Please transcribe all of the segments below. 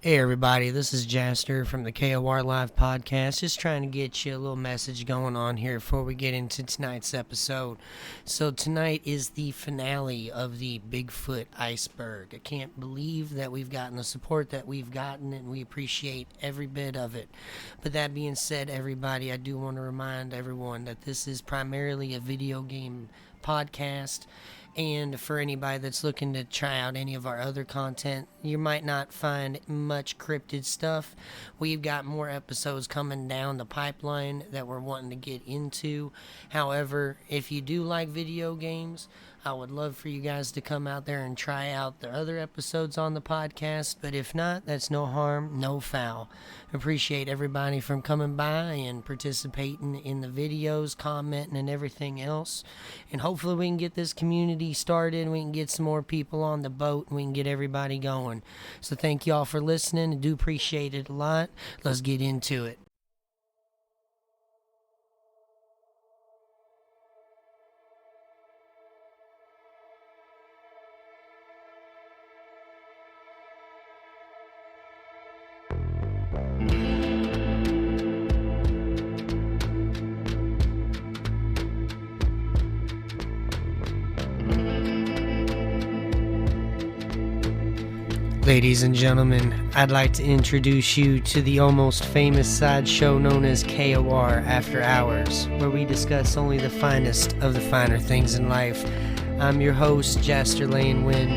Hey everybody, this is Jaster from the KOR Live Podcast. Just trying to get you a little message going on here before we get into tonight's episode. So tonight is the finale of the Bigfoot Iceberg. I can't believe that we've gotten the support that we've gotten, and we appreciate every bit of it. But that being said, everybody, I do want to remind everyone that this is primarily a video game podcast. And for anybody that's looking to try out any of our other content, you might not find much cryptid stuff. We've got more episodes coming down the pipeline that we're wanting to get into. However, if you do like video games, I would love for you guys to come out there and try out the other episodes on the podcast. But if not, that's no harm, no foul. Appreciate everybody from coming by and participating in the videos, commenting, and everything else. And hopefully we can get this community started, we can get some more people on the boat, and we can get everybody going. So thank you all for listening. I do appreciate it a lot. Let's get into it. Ladies and gentlemen, I'd like to introduce you to the almost famous sideshow known as KOR After Hours, where we discuss only the finest of the finer things in life. I'm your host, Jaster Wynn,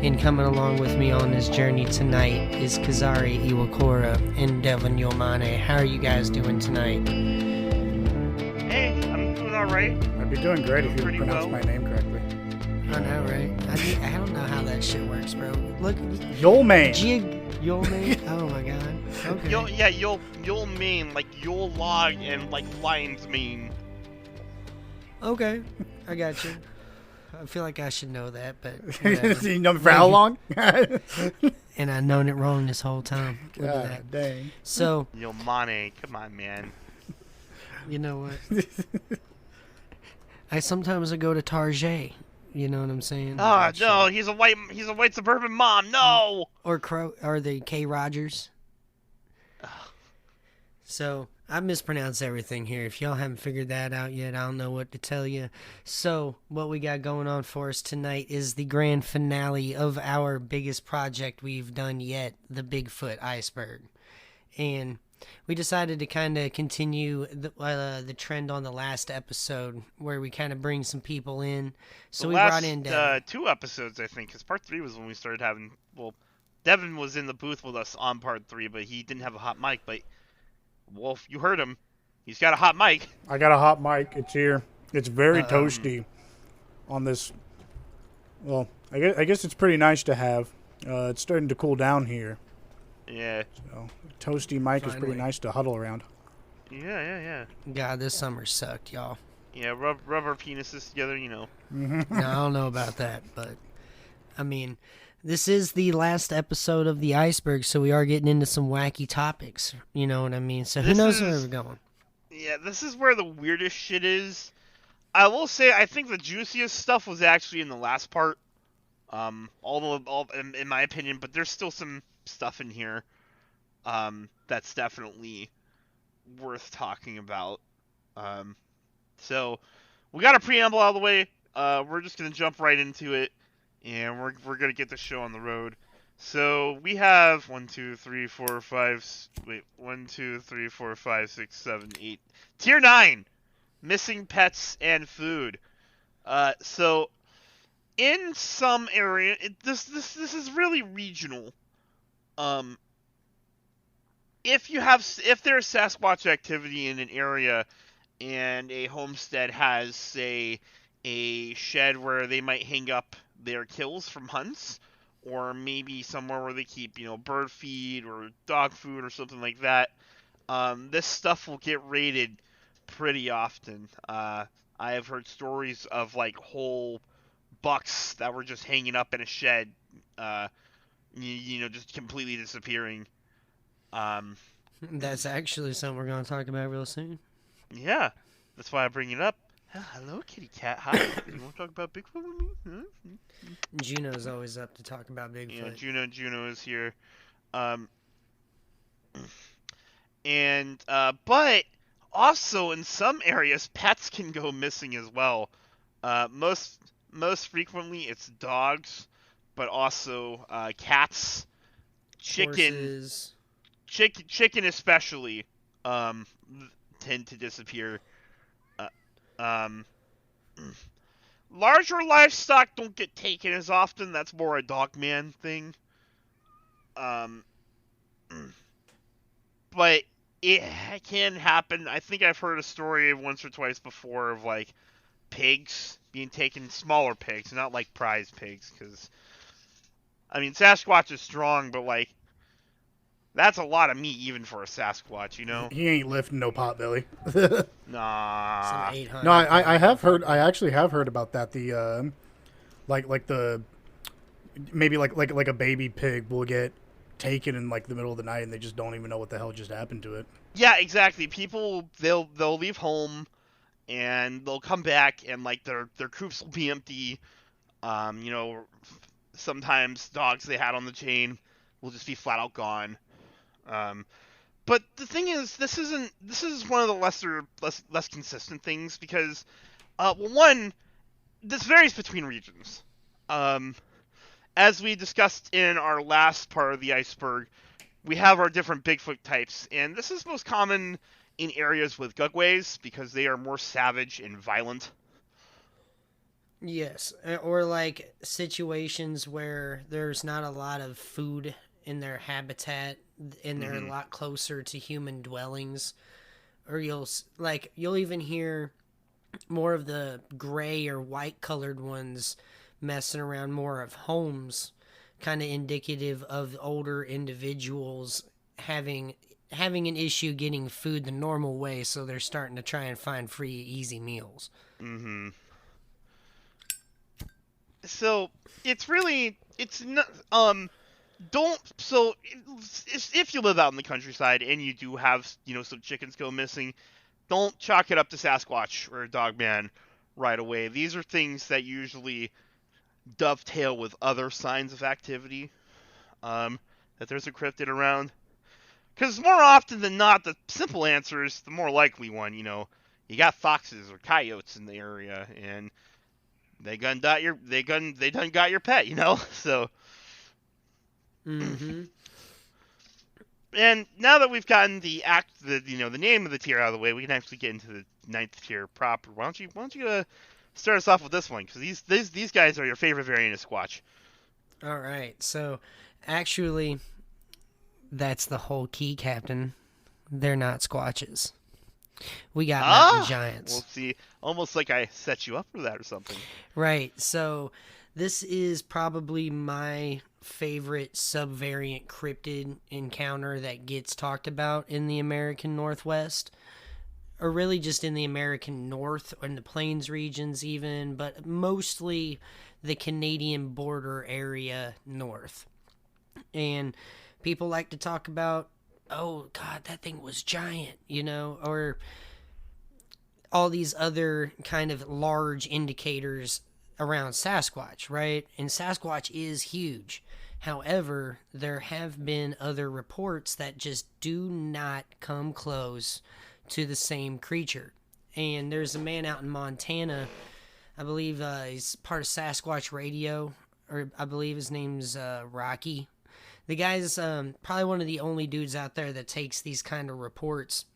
and coming along with me on this journey tonight is Kazari Iwakura and Devin Yomane. How are you guys doing tonight? Hey, I'm doing alright. I'd be doing great if you Pretty pronounced well. my name correctly. I know, right? I don't know how that shit works, bro. Look, Yolmane. Yolmane. Oh my god. Okay. You'll mean like you'll log and like lion's mane. Okay, I got you. I feel like I should know that, but You know me for how long? and I've known it wrong this whole time. Look at that. God dang. So, Yomane, come on, man. you know what? I sometimes go to Target. You know what I'm saying? Ah, no, he's a white suburban mom. No. Or the K. Rogers. So, I mispronounced everything here. If y'all haven't figured that out yet, I don't know what to tell you. So, what we got going on for us tonight is the grand finale of our biggest project we've done yet, the Bigfoot Iceberg. And we decided to kind of continue the trend on the last episode, where we kind of bring some people in. So we brought in Devin. 2 episodes, I think, because part 3 was when we started having. Well, Devin was in the booth with us on part 3, but he didn't have a hot mic. But Wolf, you heard him. He's got a hot mic. I got a hot mic. It's here. It's very toasty on this. Well, I guess it's pretty nice to have. It's starting to cool down here. Yeah. So, toasty mic is pretty Finally. nice to huddle around. Yeah. God, this summer sucked, y'all. Yeah, rub our penises together, you know. Now, I don't know about that, but I mean, this is the last episode of the Iceberg, so we are getting into some wacky topics. You know what I mean? So who This knows where is- we're going? Yeah, this is where the weirdest shit is. I will say, I think the juiciest stuff was actually in the last part. All in my opinion, but there's still some stuff in here, that's definitely worth talking about. So we got a preamble out of the way. We're just gonna jump right into it, and we're gonna get the show on the road. So we have 1, 2, 3, 4, 5. Wait, 1, 2, 3, 4, 5, 6, 7, 8. Tier 9, missing pets and food. So in some area, this is really regional. If there's Sasquatch activity in an area, and a homestead has, say, a shed where they might hang up their kills from hunts, or maybe somewhere where they keep, bird feed or dog food or something like that, this stuff will get raided pretty often. I have heard stories of like whole bucks that were just hanging up in a shed, just completely disappearing. That's actually something we're going to talk about real soon. Yeah, that's why I bring it up. Hello, kitty cat. Hi. You want to talk about Bigfoot with me? Huh? Juno's always up to talk about Bigfoot. Juno is here. And but also in some areas, pets can go missing as well. Most frequently, it's dogs, but also cats, chicken, Horses. chicken especially, um, tend to disappear. Uh, um, Larger livestock don't get taken as often. That's more a dog man thing. Um, but it can happen. I think I've heard a story once or twice before of like pigs being taken, smaller pigs, not like prize pigs, because I mean Sasquatch is strong, but like that's a lot of meat even for a Sasquatch, you know? He ain't lifting no potbelly. Some Nah. 800. No, I have heard. I actually have heard about that. The like the maybe like a baby pig will get taken in like the middle of the night and they just don't even know what the hell just happened to it. Yeah, exactly. People they'll leave home and they'll come back and like their coops will be empty. You know, sometimes dogs they had on the chain will just be flat out gone. Um, but the thing is, this is one of the less consistent things because, well, one, this varies between regions. Um, as we discussed in our last part of the iceberg, we have our different Bigfoot types, and this is most common in areas with gugways because they are more savage and violent. Yes, or like situations where there's not a lot of food in their habitat and they're a lot closer to human dwellings. Or you'll even hear more of the gray or white colored ones messing around more of homes, kind of indicative of older individuals having an issue getting food the normal way, so they're starting to try and find free easy meals. Mm-hmm. So it's not don't so if you live out in the countryside and you do have some chickens go missing, don't chalk it up to Sasquatch or Dogman right away. These are things that usually dovetail with other signs of activity. That there's a cryptid around. Because more often than not, the simple answer is the more likely one. You got foxes or coyotes in the area, and they done got your pet. So. Mm-hmm. And now that we've gotten the name of the tier out of the way, we can actually get into the ninth tier proper. Why don't you start us off with this one? Because these guys are your favorite variant of Squatch. All right, so actually, that's the whole key, Captain. They're not Squatches. We got mountain giants. We'll see. Almost like I set you up for that or something. Right, so this is probably my favorite subvariant cryptid encounter that gets talked about in the American Northwest, or really just in the American North or in the Plains regions even, but mostly the Canadian border area north. And people like to talk about, oh God, that thing was giant, or all these other kind of large indicators around Sasquatch, right? And Sasquatch is huge. However, there have been other reports that just do not come close to the same creature. And there's a man out in Montana, I believe he's part of Sasquatch Radio, or I believe his name's Rocky. The guy's probably one of the only dudes out there that takes these kind of reports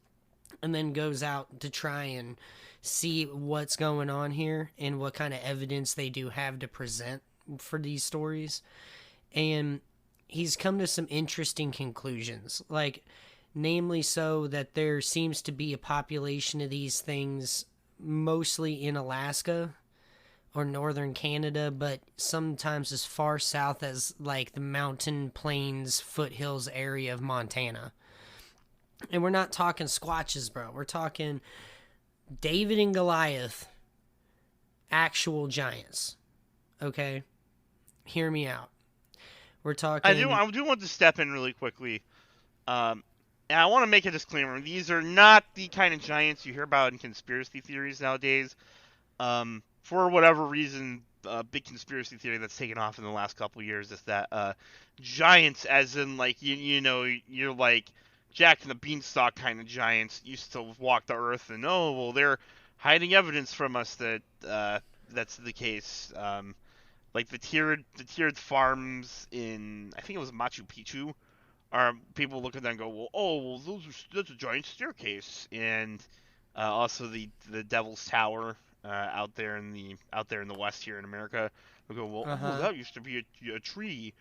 and then goes out to try and see what's going on here and what kind of evidence they do have to present for these stories. And he's come to some interesting conclusions, like namely so that there seems to be a population of these things mostly in Alaska or northern Canada, but sometimes as far south as like the mountain plains foothills area of Montana. And we're not talking Squatches, bro. We're talking David and Goliath, actual giants. Okay? Hear me out. We're talking... I do want to step in really quickly. And I want to make a disclaimer. These are not the kind of giants you hear about in conspiracy theories nowadays. For whatever reason, a big conspiracy theory that's taken off in the last couple of years is that giants, as in like you're like Jack and the Beanstalk kind of giants used to walk the earth, and they're hiding evidence from us that that's the case. Like the tiered farms in, I think it was Machu Picchu, are people look at them and go, that's a giant staircase, and also the Devil's Tower out there in the west here in America. They go, that used to be a tree.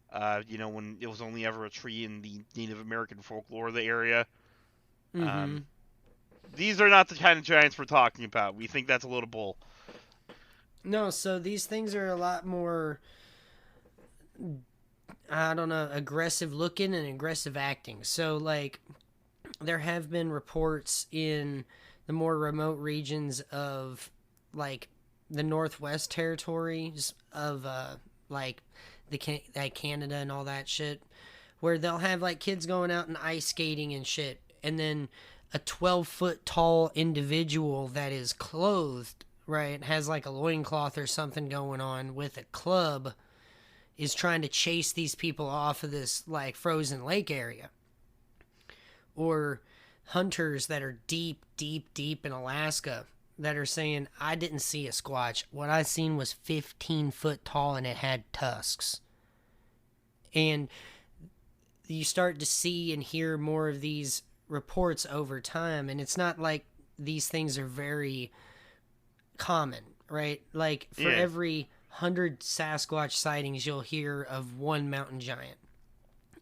When it was only ever a tree in the Native American folklore of the area. Mm-hmm. These are not the kind of giants we're talking about. We think that's a little bull. No, so these things are a lot more, I don't know, aggressive looking and aggressive acting. So, like, there have been reports in the more remote regions of, like, the Northwest territories of, like Canada and all that shit, where they'll have, like, kids going out and ice skating and shit, and then a 12-foot tall individual that is clothed, right, has, like, a loincloth or something going on with a club, is trying to chase these people off of this, like, frozen lake area. Or hunters that are deep, deep, deep in Alaska that are saying, I didn't see a squatch. What I seen was 15 foot tall and it had tusks. And you start to see and hear more of these reports over time, and it's not like these things are very common, right? Like, for every 100 Sasquatch sightings, you'll hear of one mountain giant,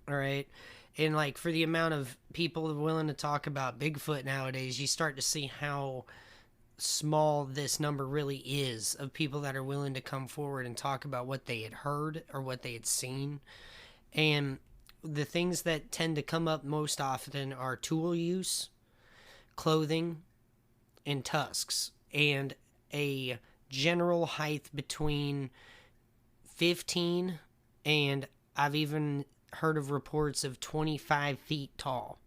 all right? And, like, for the amount of people willing to talk about Bigfoot nowadays, you start to see how small this number really is of people that are willing to come forward and talk about what they had heard or what they had seen. And the things that tend to come up most often are tool use, clothing, and tusks, and a general height between 15 and I've even heard of reports of 25 feet tall.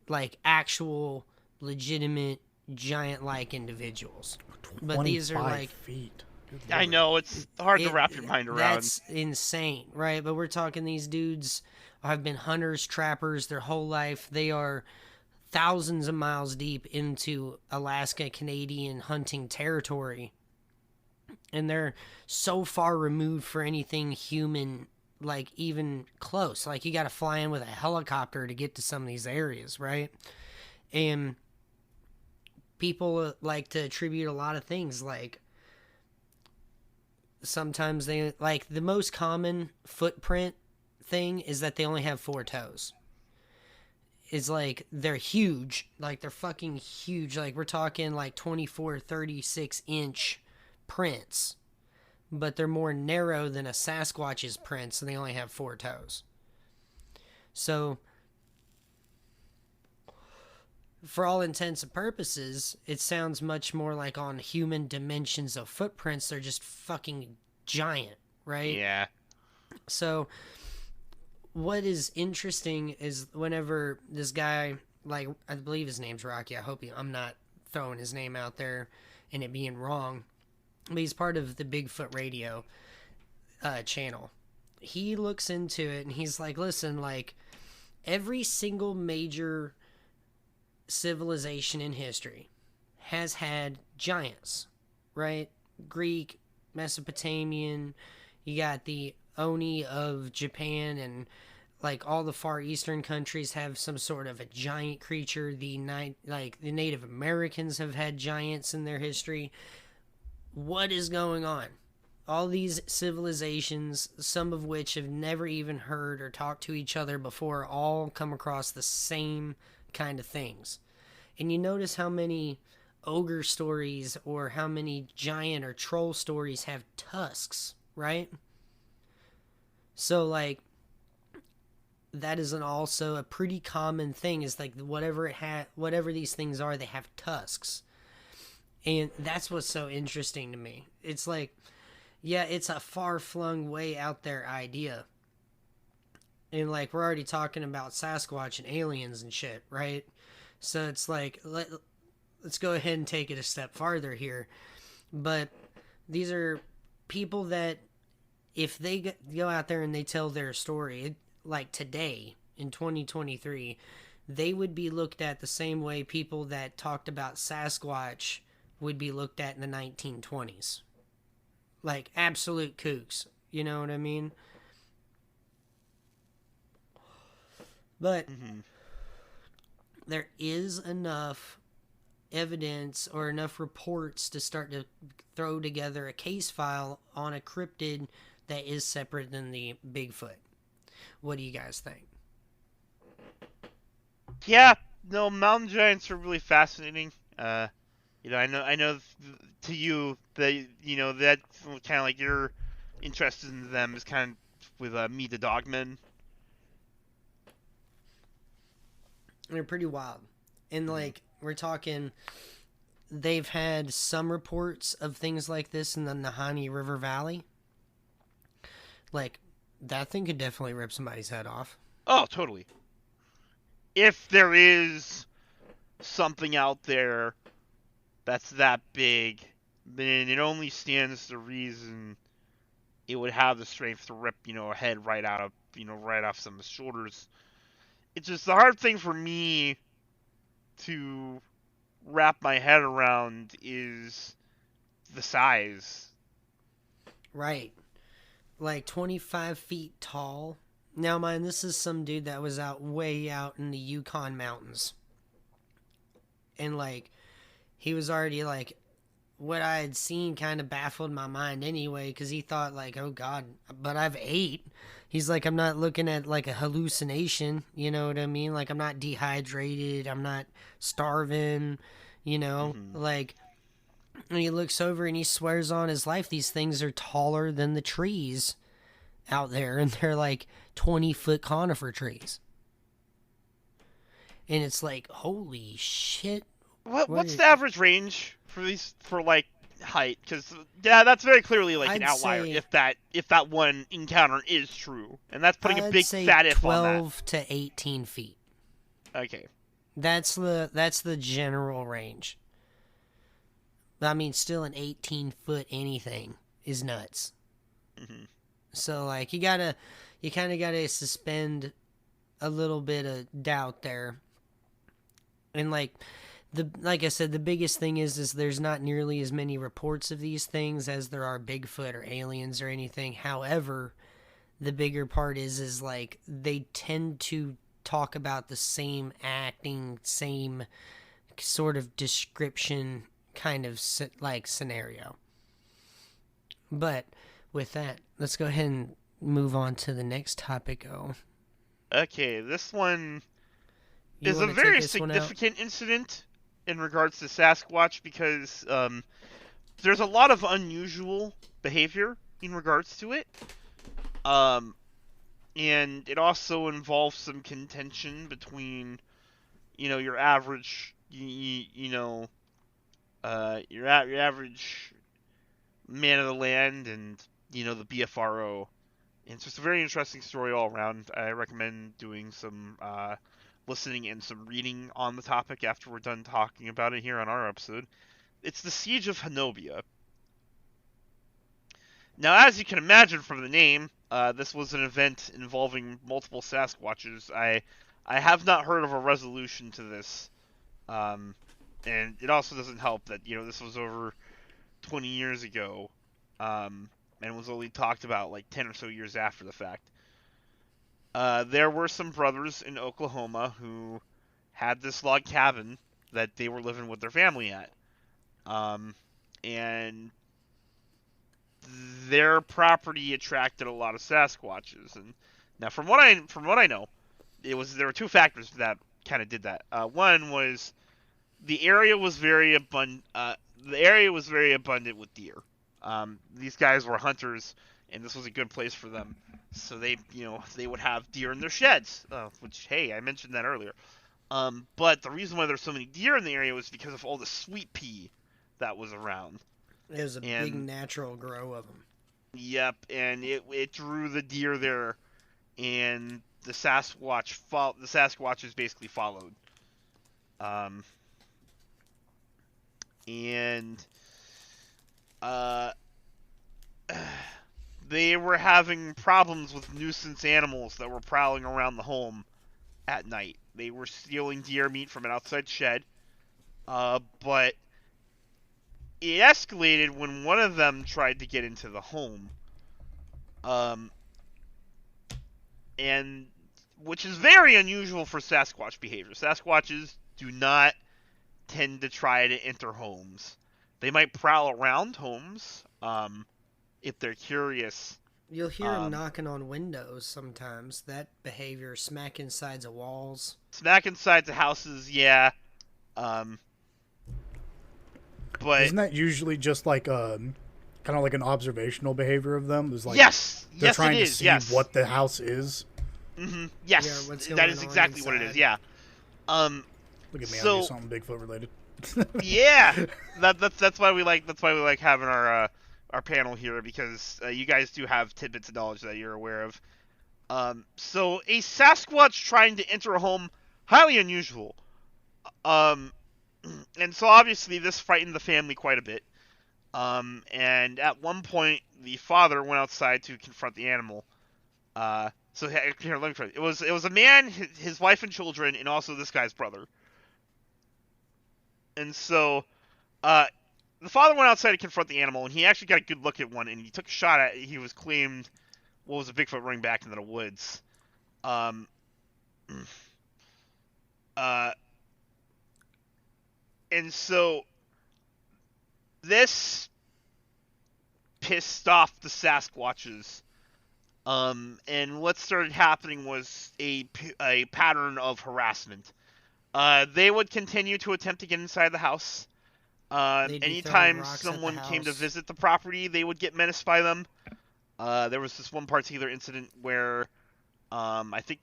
Like, actual legitimate giant-like individuals. But these are like feet. I know, it's hard to wrap your mind around. That's insane, right? But we're talking these dudes have been hunters, trappers their whole life. They are thousands of miles deep into Alaska, Canadian hunting territory. And they're so far removed for anything human, like, even close. Like, you got to fly in with a helicopter to get to some of these areas, right? And people like to attribute a lot of things, like, sometimes they, like, the most common footprint thing is that they only have 4 toes. Is like, they're huge, like, they're fucking huge, like, we're talking like 24, 36 inch prints, but they're more narrow than a Sasquatch's prints, and they only have 4 toes. So, for all intents and purposes, it sounds much more like on human dimensions of footprints, they're just fucking giant, right? Yeah. So, what is interesting is whenever this guy, like, I believe his name's Rocky, I'm not throwing his name out there and it being wrong, but he's part of the Bigfoot Radio channel. He looks into it and he's like, listen, like, every single major civilization in history has had giants, right? Greek, Mesopotamian, you got the Oni of Japan, and, like, all the Far Eastern countries have some sort of a giant creature. The Native Americans have had giants in their history. What is going on? All these civilizations, some of which have never even heard or talked to each other before, all come across the same kind of things. And you notice how many ogre stories or how many giant or troll stories have tusks, right? So, like, that is also a pretty common thing, is like whatever these things are, they have tusks. And that's what's so interesting to me. It's like, yeah, it's a far-flung, way out there idea. And, like, we're already talking about Sasquatch and aliens and shit, right? So it's like, let's go ahead and take it a step farther here. But these are people that, if they go out there and they tell their story, like today, in 2023, they would be looked at the same way people that talked about Sasquatch would be looked at in the 1920s. Like, absolute kooks. You know what I mean? But there is enough evidence or enough reports to start to throw together a case file on a cryptid that is separate than the Bigfoot. What do you guys think? Yeah, no, mountain giants are really fascinating. I know to you that that kind of like you're interested in them is kind of with me the Dogman. They're pretty wild. And, like, we're talking, they've had some reports of things like this in the Nahanni River Valley. Like, that thing could definitely rip somebody's head off. Oh, totally. If there is something out there that's that big, then it only stands to reason it would have the strength to rip, a head right out of, right off someone's shoulders. It's just the hard thing for me to wrap my head around is the size. Right. Like 25 feet tall. Now, mind, this is some dude that was way out in the Yukon mountains. And, like, he was already, like, what I had seen kind of baffled my mind anyway, because he thought, like, oh, God, but I've ate. He's like, I'm not looking at, like, a hallucination, you know what I mean? Like, I'm not dehydrated, I'm not starving, like, and he looks over and he swears on his life these things are taller than the trees out there, and they're, like, 20-foot conifer trees. And it's like, holy shit. What's the average range for these, for, like, height? Because that's very clearly like an outlier if that one encounter is true, and that's putting a big fat if on that. 12 to 18 feet. Okay, that's the general range. I mean, still an 18-foot anything is nuts. So, like, you kind of gotta suspend a little bit of doubt there, and like I said, the biggest thing is there's not nearly as many reports of these things as there are Bigfoot or aliens or anything. However, the bigger part is like they tend to talk about the same acting, same sort of description kind of like scenario. But with that, let's go ahead and move on to the next topic. Okay, this one is a very significant incident in regards to Sasquatch because there's a lot of unusual behavior in regards to it. And it also involves some contention between, your average, your average man of the land and, the BFRO. And it's just a very interesting story all around. I recommend doing some listening and some reading on the topic after we're done talking about it here on our episode. It's the Siege of Hanobia. Now, as you can imagine from the name, this was an event involving multiple Sasquatches. I have not heard of a resolution to this, and it also doesn't help that this was over 20 years ago, and was only talked about like 10 or so years after the fact. There were some brothers in Oklahoma who had this log cabin that they were living with their family at. And their property attracted a lot of Sasquatches. And now, from what I know, there were two factors that kind of did that. One was the area was very abundant. The area was very abundant with deer. These guys were hunters, and this was a good place for them. So they would have deer in their sheds, which, hey, I mentioned that earlier. But the reason why there's so many deer in the area was because of all the sweet pea that was around. It was a big natural grow of them. Yep, and it drew the deer there, and the Sasquatches basically followed. They were having problems with nuisance animals that were prowling around the home at night. They were stealing deer meat from an outside shed, but it escalated when one of them tried to get into the home, and which is very unusual for Sasquatch behavior. Sasquatches do not tend to try to enter homes. They might prowl around homes if they're curious. You'll hear them knocking on windows sometimes. That behavior, smack insides of walls. Smack inside the houses, yeah. But isn't that usually just like kind of like an observational behavior of them? There's like yes, they're yes, trying it to is. see Yes, what the house is. mm-hmm. Yes, Yeah, what's that going is on exactly what it is. inside. Yeah. Look at me, So- I do something Bigfoot related. Yeah, that's why we like having our panel here, because you guys do have tidbits of knowledge that you're aware of. So a Sasquatch trying to enter a home, highly unusual. And so obviously this frightened the family quite a bit. And at one point the father went outside to confront the animal. So here, let me try. It was a man, his wife and children, and also this guy's brother. And so, the father went outside to confront the animal, and he actually got a good look at one, and he took a shot at it. He was claimed what was a Bigfoot running back into the woods. And so this pissed off the Sasquatches. And what started happening was a pattern of harassment. They would continue to attempt to get inside the house. They'd be Anytime throwing rocks at the someone came to house. visit the property, they would get menaced by them. There was this one particular incident where I think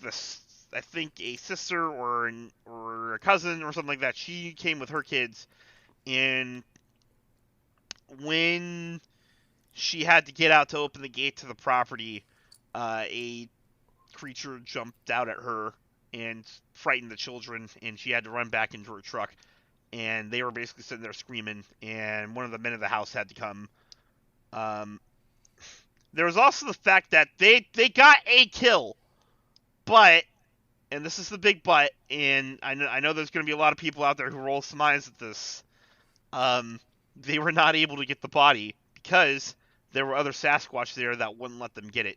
a sister or a cousin or something like that, she came with her kids, and when she had to get out to open the gate to the property, a creature jumped out at her and frightened the children, and she had to run back into her truck, and they were basically sitting there screaming, and one of the men of the house had to come. There was also the fact that they got a kill, but, and this is the big but, and I know there's going to be a lot of people out there who roll some eyes at this, they were not able to get the body because there were other Sasquatch there that wouldn't let them get it.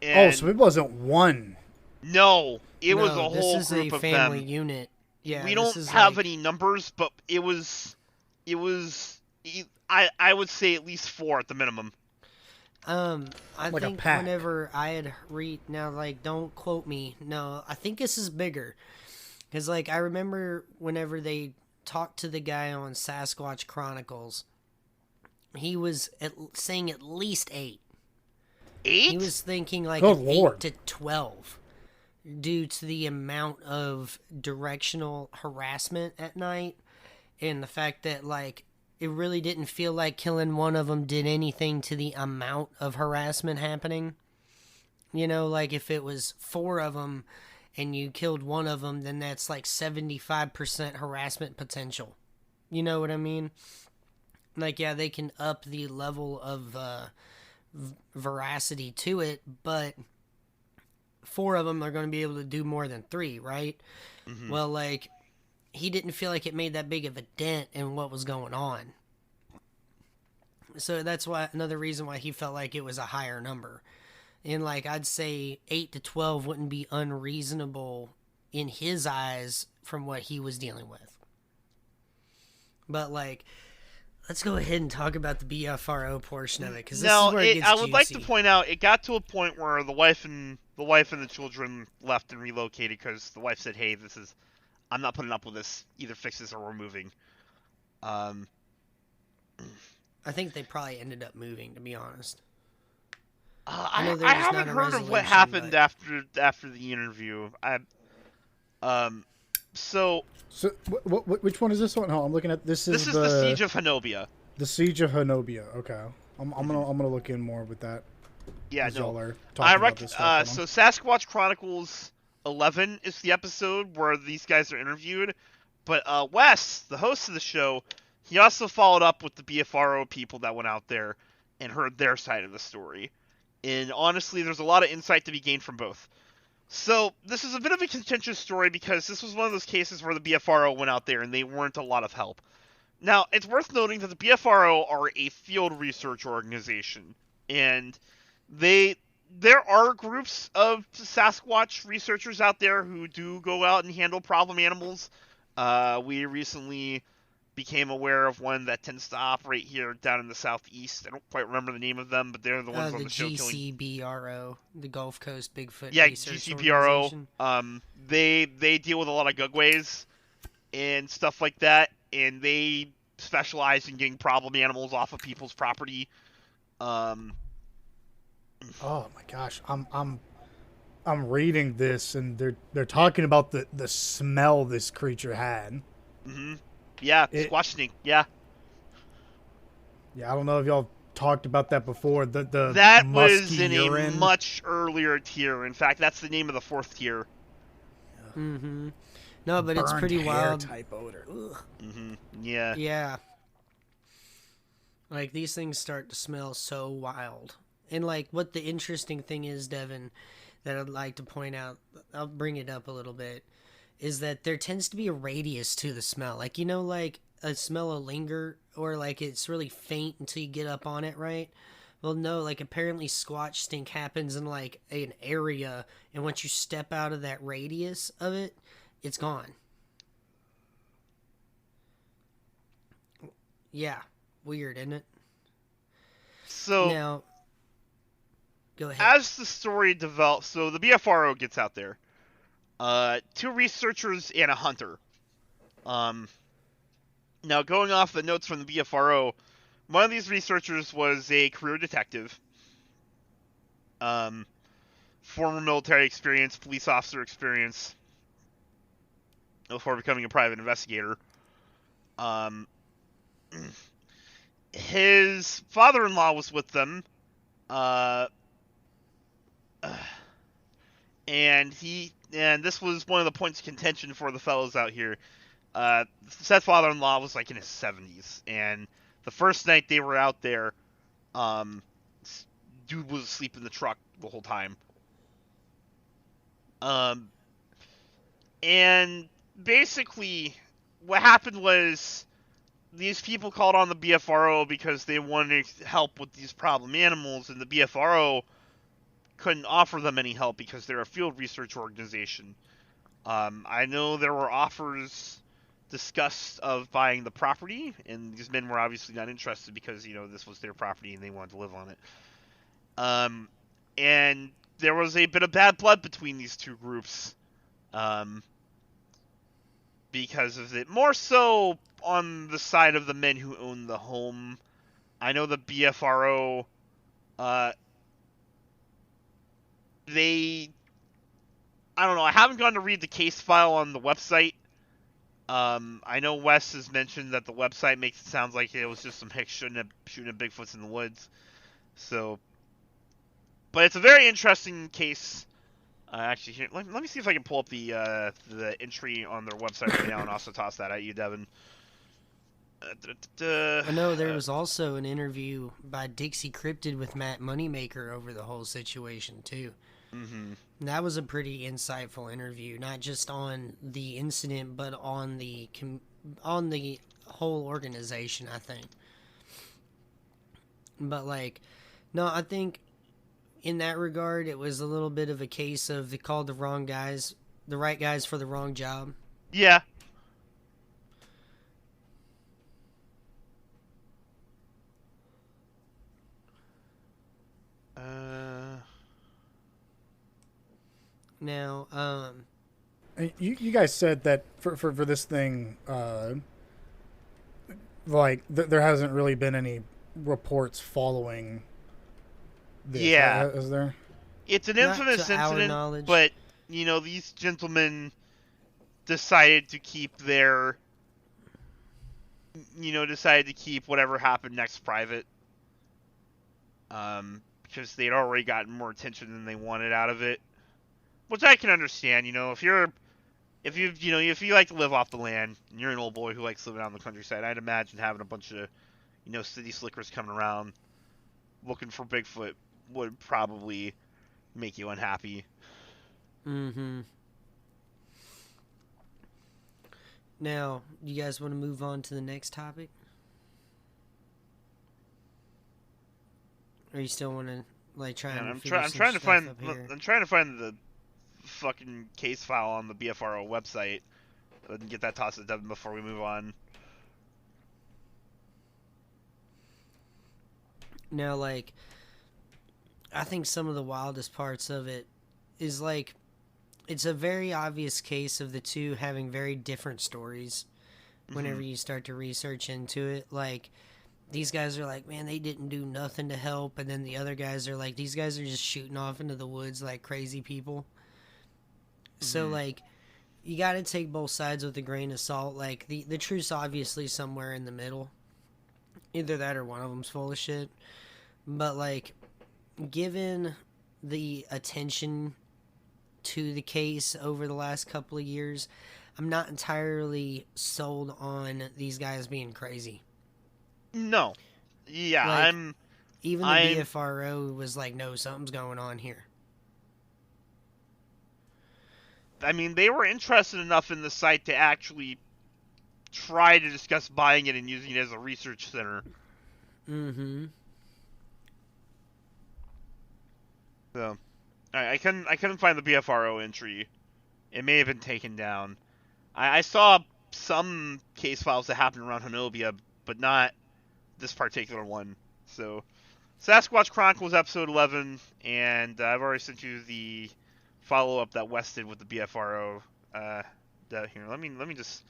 And So it wasn't one. no, it was a whole this is group a of family them. unit. Yeah, We this don't is have like, any numbers, but it was I would say at least 4 at the minimum. I Like a think pack. whenever I had now, like, don't quote me. No, I think this is bigger. Because, like, I remember whenever they talked to the guy on Sasquatch Chronicles, he was saying at least 8. 8? He was thinking like Good an Lord. 8 to 12 due to the amount of directional harassment at night and the fact that, like, it really didn't feel like killing one of them did anything to the amount of harassment happening. You know, like if it was 4 of them and you killed one of them, then that's like 75% harassment potential. You know what I mean? Like, yeah, they can up the level of veracity to it, but 4 of them are going to be able to do more than 3, right? Mhm. Well, like, he didn't feel like it made that big of a dent in what was going on. So that's why another reason why he felt like it was a higher number. And, like, I'd say 8 to 12 wouldn't be unreasonable in his eyes from what he was dealing with. But, like, let's go ahead and talk about the BFRO portion of it, because this is where it gets I would like to juicy. point out it got to a point where the wife and the children left and relocated because the wife said, "Hey, I'm not putting up with this. Either fix this or we're moving." I think they probably ended up moving, to be honest. I know there I was haven't not a heard of what resolution, happened but- after the interview. So Which one is this one? Oh, I'm looking at this. this is the Siege of Hanobia. The Siege of Hanobia. Okay, I'm gonna look in more with that. Yeah, as no. y'all are talking about this stuff. So Sasquatch Chronicles 11 is the episode where these guys are interviewed. But Wes, the host of the show, he also followed up with the BFRO people that went out there and heard their side of the story. And honestly, there's a lot of insight to be gained from both. So this is a bit of a contentious story because this was one of those cases where the BFRO went out there and they weren't a lot of help. Now, it's worth noting that the BFRO are a field research organization, and there are groups of Sasquatch researchers out there who do go out and handle problem animals. We recently became aware of one that tends to operate here down in the southeast. I don't quite remember the name of them, but they're the ones on the show killing. GCBRO, the Gulf Coast Bigfoot Research GCBRO. Organization. They deal with a lot of gugways and stuff like that, and they specialize in getting problem animals off of people's property. Oh my gosh, I'm reading this, and they're talking about the smell this creature had. Mm-hmm. Yeah, squash snake. Yeah. Yeah, I don't know if y'all talked about that before. The that musky was in urine. A much earlier tier. In fact, that's the name of the 4th tier. Mm-hmm. No, but it's Burned pretty hair wild. type odor. Ugh. Mm-hmm. Yeah. Yeah. Like, these things start to smell so wild. And, like, what the interesting thing is, Devin, that I'd like to point out, I'll bring it up a little bit, is that there tends to be a radius to the smell. Like, you know, like, a smell will linger, or, like, it's really faint until you get up on it, right? Well, no, like, apparently squatch stink happens in, like, an area, and once you step out of that radius of it, it's gone. Yeah. Weird, isn't it? So, now, go ahead. As the story develops, so the BFRO gets out there. 2 researchers and a hunter. Now, going off the notes from the BFRO, one of these researchers was a career detective. Former military experience, police officer experience, before becoming a private investigator. His father-in-law was with them, and this was one of the points of contention for the fellows out here. Seth's father-in-law was like in his 70s, and the first night they were out there, dude was asleep in the truck the whole time. And basically, what happened was these people called on the BFRO because they wanted help with these problem animals, and the BFRO couldn't offer them any help because they're a field research organization. I know there were offers discussed of buying the property, and these men were obviously not interested because, you know, this was their property and they wanted to live on it. And there was a bit of bad blood between these two groups because of it. More so on the side of the men who owned the home. I know the BFRO, I don't know, I haven't gone to read the case file on the website. I know Wes has mentioned that the website makes it sound like it was just some hicks shooting at Bigfoots in the woods. So, but it's a very interesting case. Actually, here, let me see if I can pull up the entry on their website right now and also toss that at you, Devin. I know there was also an interview by Dixie Cryptid with Matt Moneymaker over the whole situation, too. Mm-hmm. And that was a pretty insightful interview, not just on the incident, but on the whole organization, I think. But, like, no, I think in that regard, it was a little bit of a case of they called the wrong guys, the right guys for the wrong job. Yeah. Now, you guys said that for this thing, like there hasn't really been any reports following this. Yeah. Is there? It's an Not infamous to our incident, knowledge. but, you know, these gentlemen decided to keep whatever happened next private. Because they'd already gotten more attention than they wanted out of it. Which I can understand, you know, if you like to live off the land, and you're an old boy who likes living out in the countryside, I'd imagine having a bunch of, you know, city slickers coming around looking for Bigfoot would probably make you unhappy. Mm-hmm. Now, you guys want to move on to the next topic? Or you still want to try and figure some stuff up here? I'm trying to find the fucking case file on the BFRO website and get that tossed to Devin before we move on. Now, I think some of the wildest parts of it is it's a very obvious case of the two having very different stories whenever you start to research into it. These guys are like, man, they didn't do nothing to help, and then the other guys are like, these guys are just shooting off into the woods like crazy people. So you got to take both sides with a grain of salt. The truth's obviously somewhere in the middle. Either that or one of them's full of shit. But given the attention to the case over the last couple of years, I'm not entirely sold on these guys being crazy. No. Yeah, Even the BFRO was like, no, something's going on here. I mean, they were interested enough in the site to actually try to discuss buying it and using it as a research center. Mm-hmm. So, I couldn't find the BFRO entry. It may have been taken down. I saw some case files that happened around Honobia, but not this particular one. So, Sasquatch Chronicles episode 11, and I've already sent you the follow-up that Wes did with the BFRO. Here, let me just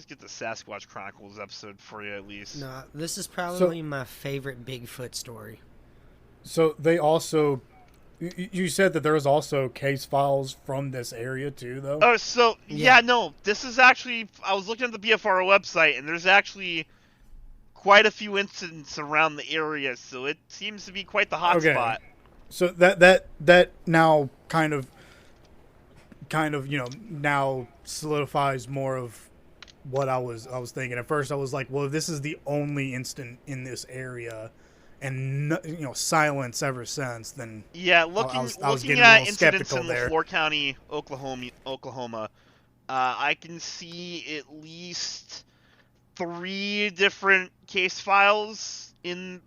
get the Sasquatch Chronicles episode for you at least. No, this is probably my favorite Bigfoot story. So they also, you said that there was also case files from this area too, though? Oh, so, yeah, no, this is actually, I was looking at the BFRO website, and there's actually quite a few incidents around the area, so it seems to be quite the hot spot. So that now kind of, now solidifies more of what I was thinking. At first I was like, well, if this is the only instant in this area, and silence ever since, then yeah, looking at incidents in LaFleur County, Oklahoma, I can see at least 3 different case files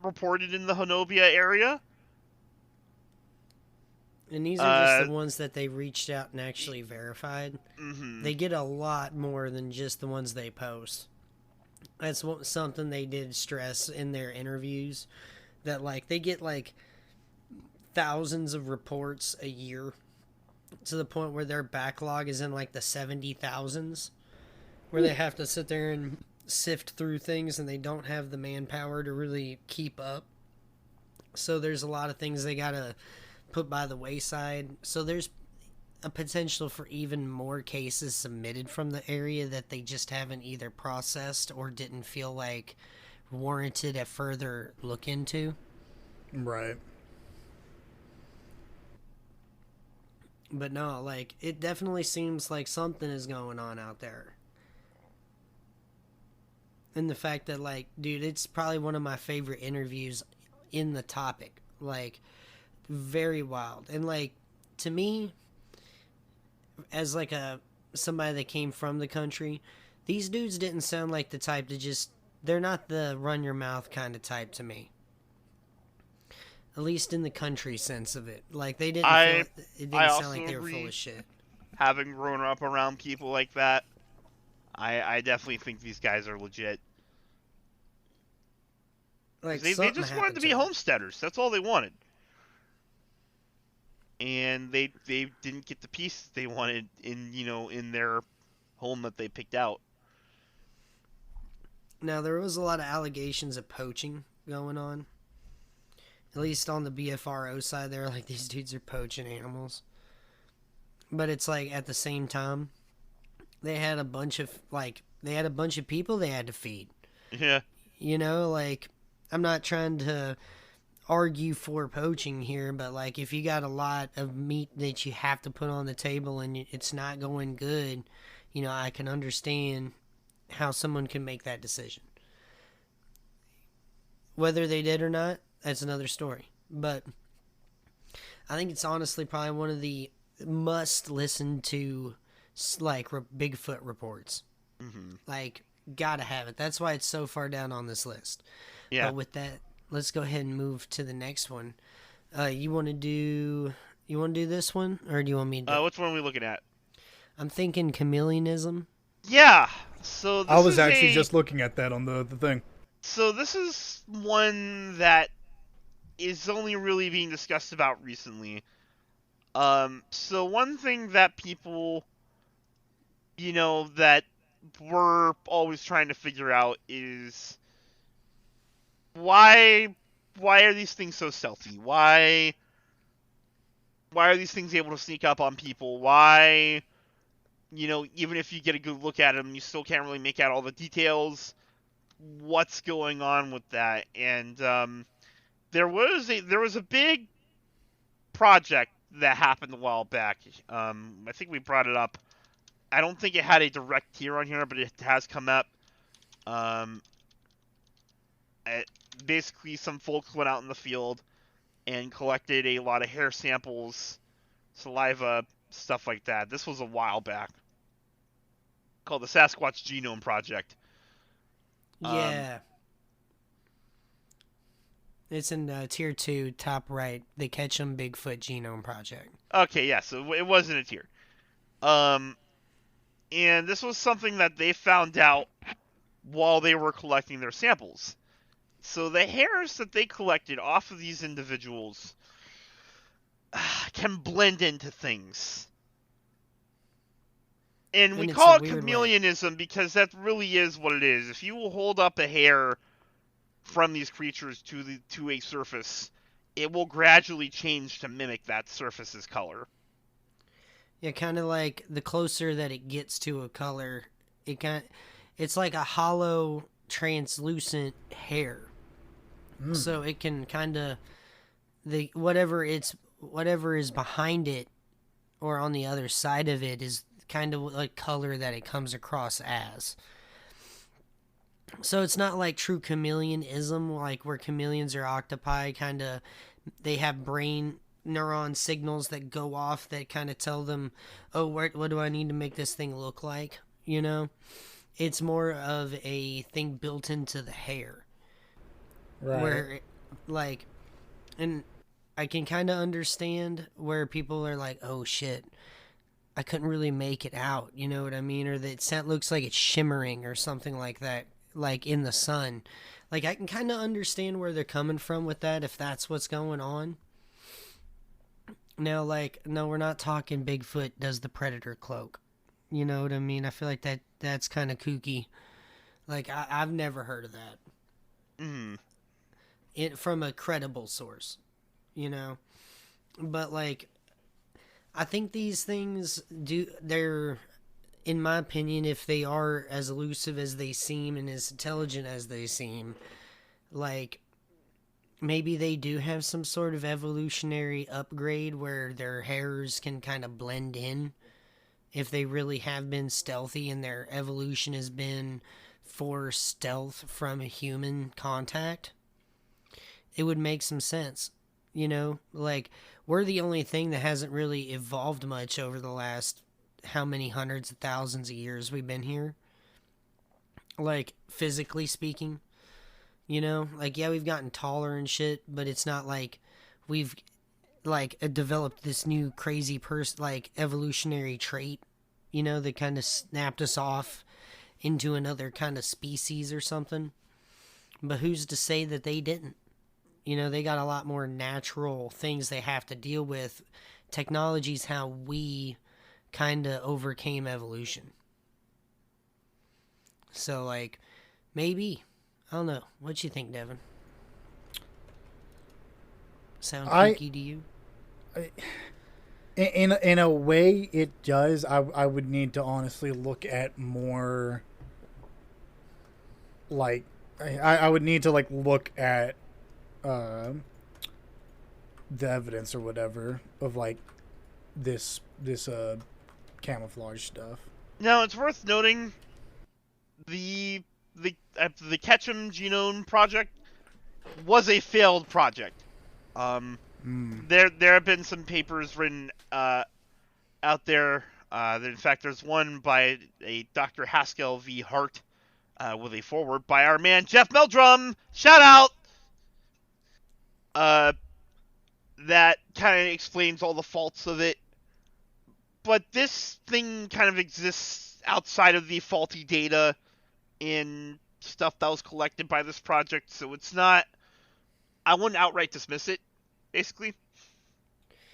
reported in the Honobia area. And these are just the ones that they reached out and actually verified. Mm-hmm. They get a lot more than just the ones they post. That's something they did stress in their interviews. That they get thousands of reports a year, to the point where their backlog is in the 70,000s, where they have to sit there and sift through things, and they don't have the manpower to really keep up. So there's a lot of things they gotta put by the wayside. So there's a potential for even more cases submitted from the area that they just haven't either processed or didn't feel like warranted a further look into. Right. But no, it definitely seems like something is going on out there. And the fact that, dude, it's probably one of my favorite interviews in the topic. Very wild. And, to me, as, somebody that came from the country, these dudes didn't sound like the type to just... They're not the run-your-mouth kind of type to me. At least in the country sense of it. They didn't it didn't sound like they were full of shit. Having grown up around people like that, I definitely think these guys are legit. They just wanted to be homesteaders. That's all they wanted. And they didn't get the peace they wanted in their home that they picked out. Now, there was a lot of allegations of poaching going on. At least on the BFRO side, they were like, these dudes are poaching animals. But it's at the same time, they had a bunch of people they had to feed. Yeah. I'm not trying to argue for poaching here, but if you got a lot of meat that you have to put on the table and it's not going good, I can understand how someone can make that decision. Whether they did or not, that's another story. But I think it's honestly probably one of the must listen to like Bigfoot reports. Mm-hmm. Like, gotta have it. That's why it's so far down on this list. Yeah. But with that, let's go ahead and move to the next one. You want to do this one, or do you want me to? Which one are we looking at? I'm thinking chameleonism. Yeah. So this I was is actually just looking at that on the thing. So this is one that is only really being discussed about recently. So one thing that people, that we're always trying to figure out is why are these things so stealthy? Why are these things able to sneak up on people? Why, even if you get a good look at them, you still can't really make out all the details. What's going on with that? And there was a big project that happened a while back. I think we brought it up. I don't think it had a direct tier on here, but it has come up. Basically, some folks went out in the field and collected a lot of hair samples, saliva, stuff like that. This was a while back. Called the Sasquatch Genome Project. Yeah. It's in tier 2, top right. The Ketchum Bigfoot Genome Project. Okay, yeah, so it wasn't a tier. And this was something that they found out while they were collecting their samples. So the hairs that they collected off of these individuals can blend into things. And we call it chameleonism because that really is what it is. If you will hold up a hair from these creatures to a surface, it will gradually change to mimic that surface's color. Yeah, kind of like the closer that it gets to a color, it's like a hollow, translucent hair. So it can kind of whatever is behind it or on the other side of it is kind of like color that it comes across as. So it's not like true chameleonism, like where chameleons or octopi they have brain neuron signals that go off that kind of tell them, oh, what do I need to make this thing look like? It's more of a thing built into the hair. Right. Where, and I can kind of understand where people are like, oh shit, I couldn't really make it out, you know what I mean? Or that it looks like it's shimmering or something like that, like in the sun. Like, I can kind of understand where they're coming from with that if that's what's going on. Now, no, we're not talking Bigfoot does the predator cloak. You know what I mean? I feel like that's kind of kooky. Like, I've never heard of that. From a credible source, But, I think these things they're, in my opinion, if they are as elusive as they seem and as intelligent as they seem, maybe they do have some sort of evolutionary upgrade where their hairs can kind of blend in. If they really have been stealthy and their evolution has been for stealth from a human contact, it would make some sense. We're the only thing that hasn't really evolved much over the last how many hundreds of thousands of years we've been here. Physically speaking. Yeah, we've gotten taller and shit, but it's not like we've, developed this new crazy evolutionary trait, that kind of snapped us off into another kind of species or something. But who's to say that they didn't? They got a lot more natural things they have to deal with. Technology's how we kind of overcame evolution. So, maybe. I don't know. What you think, Devin? Sound kooky to you? In a way, it does. I would need to honestly look at more. I would need to look at the evidence or whatever of this camouflage stuff. Now it's worth noting the Ketchum Genome Project was a failed project. Mm. There have been some papers written out there. In fact, there's one by a Dr. Haskell v. Hart with a foreword by our man Jeff Meldrum. Shout out. Uh, that kind of explains all the faults of it. But this thing kind of exists outside of the faulty data in stuff that was collected by this project, so it's not. I wouldn't outright dismiss it, basically.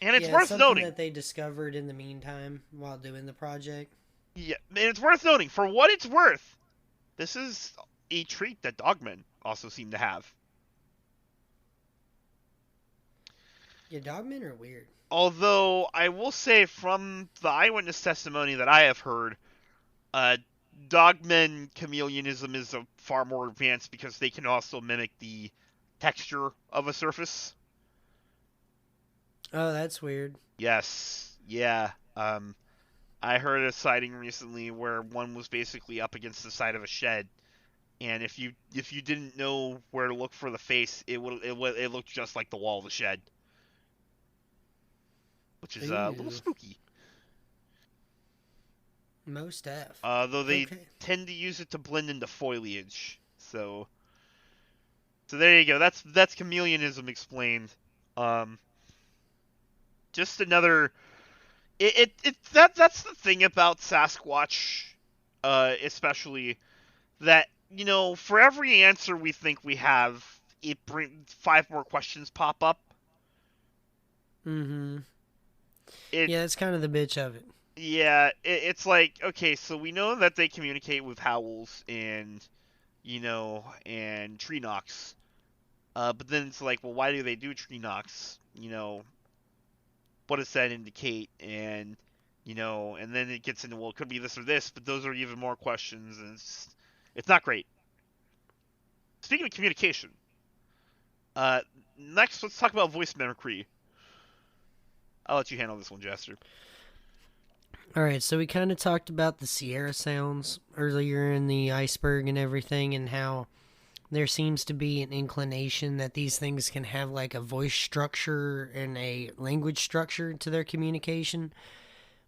And it's worth something noting that they discovered in the meantime while doing the project. Yeah, and it's worth noting for what it's worth. This is a trait that dogmen also seem to have. Yeah, dogmen are weird. Although I will say, from the eyewitness testimony that I have heard, dogmen chameleonism is far more advanced because they can also mimic the texture of a surface. Oh, that's weird. Yes, yeah. I heard a sighting recently where one was basically up against the side of a shed, and if you didn't know where to look for the face, it looked just like the wall of the shed, which is a little spooky. Most F. Though they tend to use it to blend into foliage, so there you go. That's chameleonism explained. Just another. That's the thing about Sasquatch, especially that for every answer we think we have, it brings 5 more questions pop up. Mm-hmm. Yeah, that's kind of the bitch of it. Yeah, it's like, okay, so we know that they communicate with howls and tree knocks, but then it's like, well, why do they do tree knocks? What does that indicate? And and then it gets into, well, it could be this or this, but those are even more questions, and it's not great. Speaking of communication, next let's talk about voice mimicry. I'll let you handle this one, Jaster. Alright, so we kind of talked about the Sierra sounds earlier in the iceberg and everything, and how there seems to be an inclination that these things can have like a voice structure and a language structure to their communication.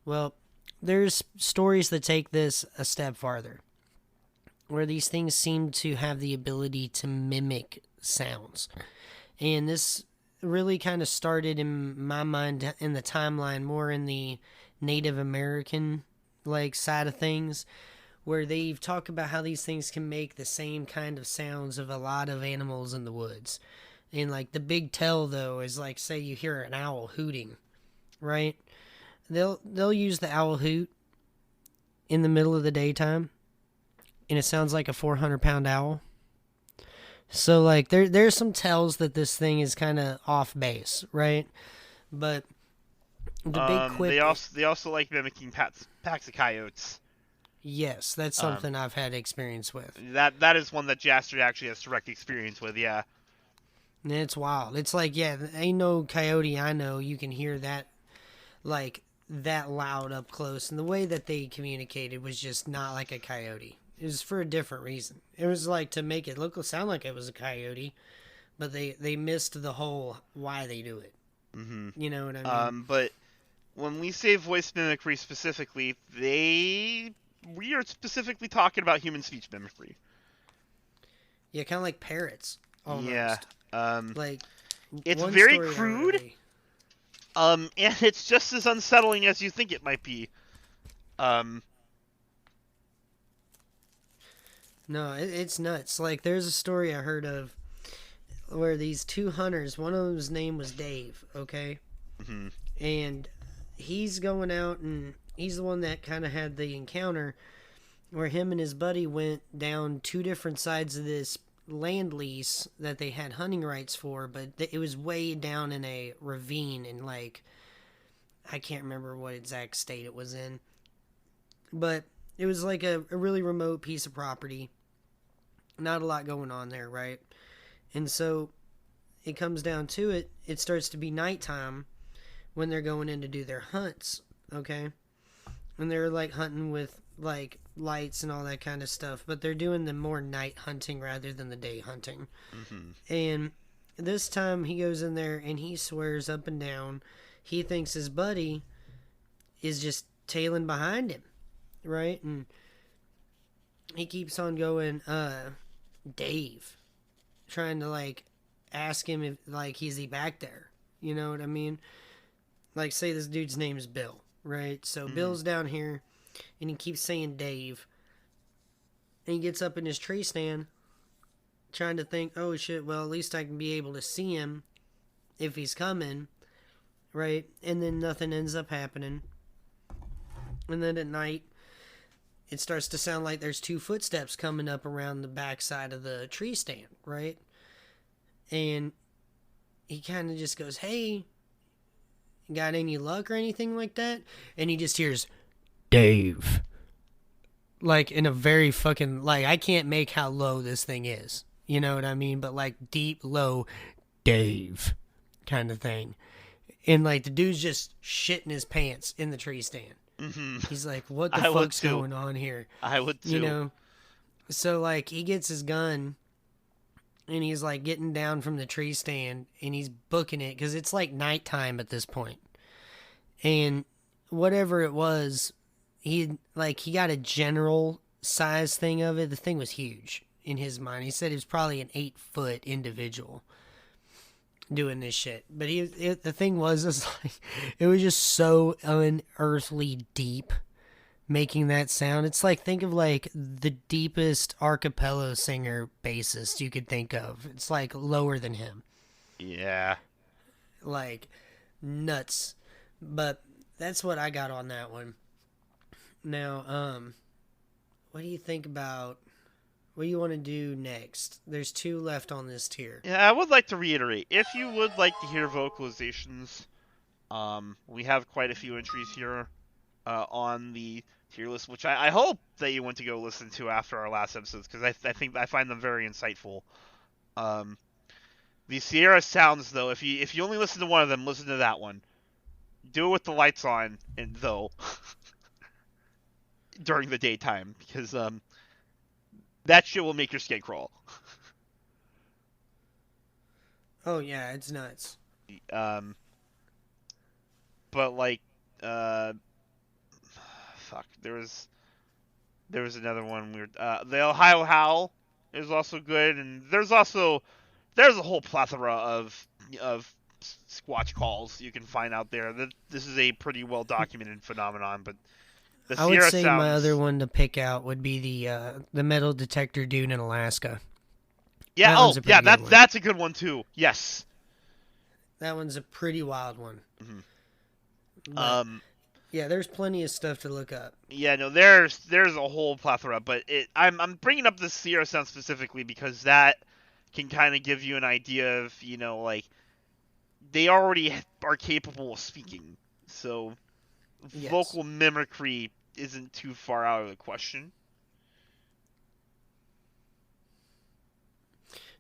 Well, there's stories that take this a step farther, where these things seem to have the ability to mimic sounds. And this really kind of started in my mind in the timeline more in the Native American side of things, where they talk about how these things can make the same kind of sounds of a lot of animals in the woods. And the big tell though is say you hear an owl hooting, right? They'll use the owl hoot in the middle of the daytime, and it sounds like a 400-pound owl. So there's some tells that this thing is kind of off base, right? But the big quip. They also like mimicking packs of coyotes. Yes, that's something I've had experience with. That is one that Jaster actually has direct experience with. Yeah. And it's wild. It's ain't no coyote I know you can hear that that loud up close. And the way that they communicated was just not like a coyote. It was for a different reason. It was to make it sound like it was a coyote, but they missed the whole why they do it. Mm-hmm. You know what I mean? But when we say voice mimicry specifically, we are specifically talking about human speech mimicry. Yeah, kind of like parrots. Almost. Yeah. It's one very story crude. And it's just as unsettling as you think it might be. No, it's nuts. There's a story I heard of where these 2 hunters, one of them's name was Dave, okay? Mm-hmm. And he's going out, and he's the one that kind of had the encounter where him and his buddy went down 2 different sides of this land lease that they had hunting rights for, but it was way down in a ravine in I can't remember what exact state it was in. But it was a really remote piece of property. Not a lot going on there, right? And so it comes down to it. It starts to be nighttime when they're going in to do their hunts, okay? And they're hunting with like lights and all that kind of stuff, but they're doing the more night hunting rather than the day hunting. Mm-hmm. And this time he goes in there and he swears up and down he thinks his buddy is just tailing behind him, right? And he keeps on going, Dave, trying to like ask him if like is he back there, you know what I mean? Like, say this dude's name is Bill, right? So Bill's down here and he keeps saying Dave, and he gets up in his tree stand trying to think, oh shit, well at least I can be able to see him if he's coming, right? And then nothing ends up happening. And then at night it starts to sound like there's two footsteps coming up around the backside of the tree stand, right? And he kind of just goes, hey, got any luck or anything like that? And he just hears, Dave. Like, in a very fucking, like, I can't make how low this thing is. You know what I mean? But, like, deep, low, Dave kind of thing. And, like, the dude's just shitting his pants in the tree stand. Mm-hmm. He's like, what the fuck's going on here? I would too. You know? So, like, he gets his gun, and he's, like, getting down from the tree stand, and he's booking it, because it's, like, nighttime at this point. And whatever it was, he got a general size thing of it. The thing was huge in his mind. He said he was probably an 8-foot individual doing this shit. But the thing was, like, it was just so unearthly deep making that sound. It's like, think of like the deepest archipelago singer bassist you could think of. It's like lower than him. Yeah. Like nuts. But that's what I got on that one. Now, what do you think about, what do you want to do next? There's 2 left on this tier. Yeah, I would like to reiterate, if you would like to hear vocalizations, we have quite a few entries here on the tier list, which I hope that you went to go listen to after our last episodes, because I find them very insightful. The Sierra sounds, though, if you only listen to one of them, listen to that one. Do it with the lights on, and though during the daytime, because that shit will make your skin crawl. Oh yeah, it's nuts. But like, fuck, there was another one weird. The Ohio Howl is also good, and there's a whole plethora of Squatch calls you can find out there. This is a pretty well documented phenomenon, but the I would Sierra say sounds... my other one to pick out would be the metal detector dude in Alaska. Yeah, that's a good one too. Yes. That one's a pretty wild one. Mm-hmm. But, yeah, there's plenty of stuff to look up. Yeah, no, there's a whole plethora, but I'm bringing up the Sierra sound specifically because that can kind of give you an idea of, you know, like, they already are capable of speaking, so yes. Vocal mimicry isn't too far out of the question.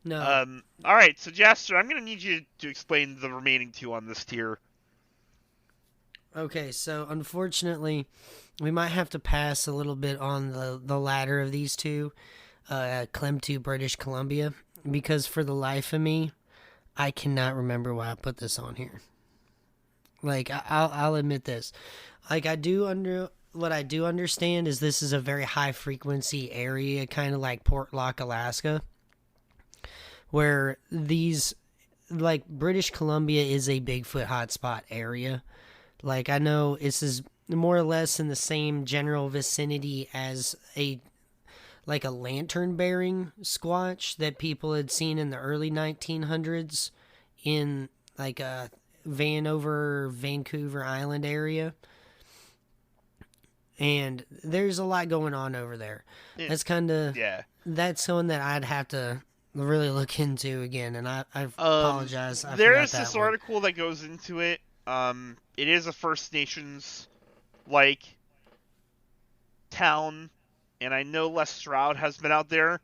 No. All right, so Jaster, I'm gonna need you to explain the remaining 2 on this tier. Okay, so unfortunately, we might have to pass a little bit on the latter of these 2, Klemtu, British Columbia, because for the life of me, I cannot remember why I put this on here. Like, I'll admit this. Like, what I do understand is this is a very high frequency area, kind of like Portlock, Alaska, where these, like, British Columbia is a Bigfoot hotspot area. Like, I know this is more or less in the same general vicinity as a lantern-bearing Squatch that people had seen in the early 1900s in, like, a Vancouver Island area. And there's a lot going on over there. That's kind of... Yeah. That's one that I'd have to really look into again, and I apologize. There is this article that goes into it. It is a First Nations like town, and I know Les Stroud has been out there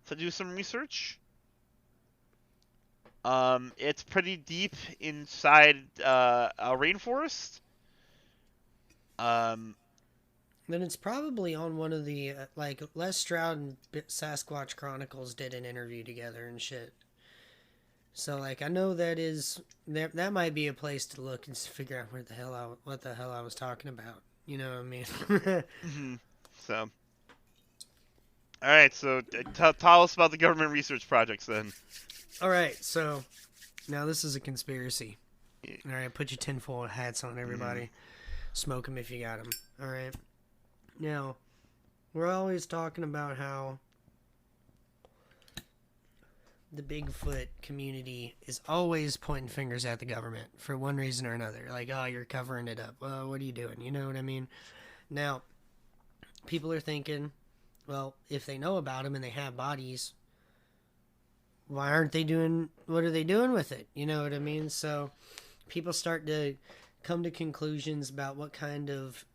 to do some research. It's pretty deep inside a rainforest. then it's probably on one of the like Les Stroud and Sasquatch Chronicles did an interview together and shit. So like I know that might be a place to look and figure out what the hell I was talking about. You know what I mean? Mm-hmm. So, all right. So tell us about the government research projects then. All right. So now this is a conspiracy. All right. Put your tinfoil hats on, everybody. Smoke them if you got them. All right. Now, we're always talking about how the Bigfoot community is always pointing fingers at the government for one reason or another. Like, oh, you're covering it up. Well, what are you doing? You know what I mean? Now, people are thinking, well, if they know about them and they have bodies, why aren't they doing, what are they doing with it? You know what I mean? So people start to come to conclusions about what kind of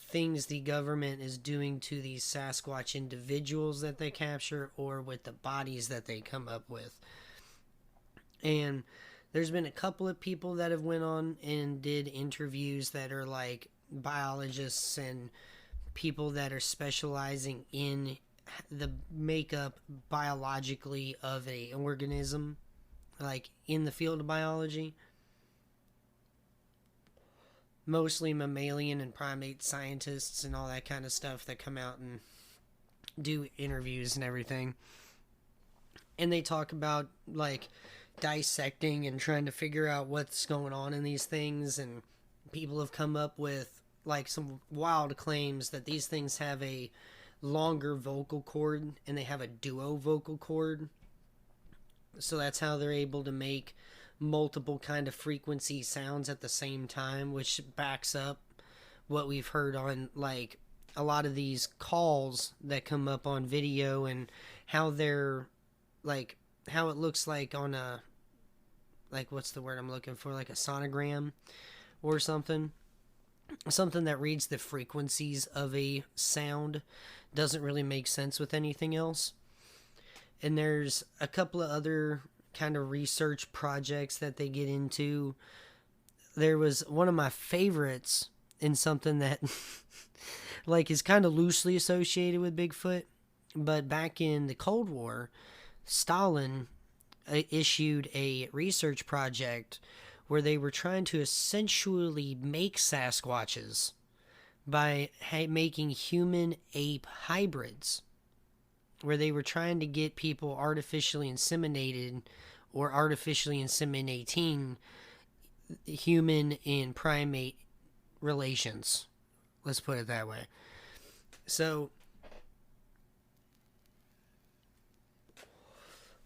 things the government is doing to these Sasquatch individuals that they capture or with the bodies that they come up with. And there's been a couple of people that have went on and did interviews that are like biologists and people that are specializing in the makeup biologically of a organism, like in the field of biology. Mostly mammalian and primate scientists and all that kind of stuff that come out and do interviews and everything. And they talk about like dissecting and trying to figure out what's going on in these things, and people have come up with like some wild claims that these things have a longer vocal cord and they have a duo vocal cord. So that's how they're able to make multiple kind of frequency sounds at the same time, which backs up what we've heard on like a lot of these calls that come up on video, and how they're like how it looks like on a, like, what's the word I'm looking for, like a sonogram or something that reads the frequencies of a sound. Doesn't really make sense with anything else. And there's a couple of other kind of research projects that they get into. There was one of my favorites in something that like is kind of loosely associated with Bigfoot, but back in the Cold War, Stalin issued a research project where they were trying to essentially make Sasquatches by making human ape hybrids, where they were trying to get people artificially inseminated or artificially inseminating human and primate relations. Let's put it that way. So,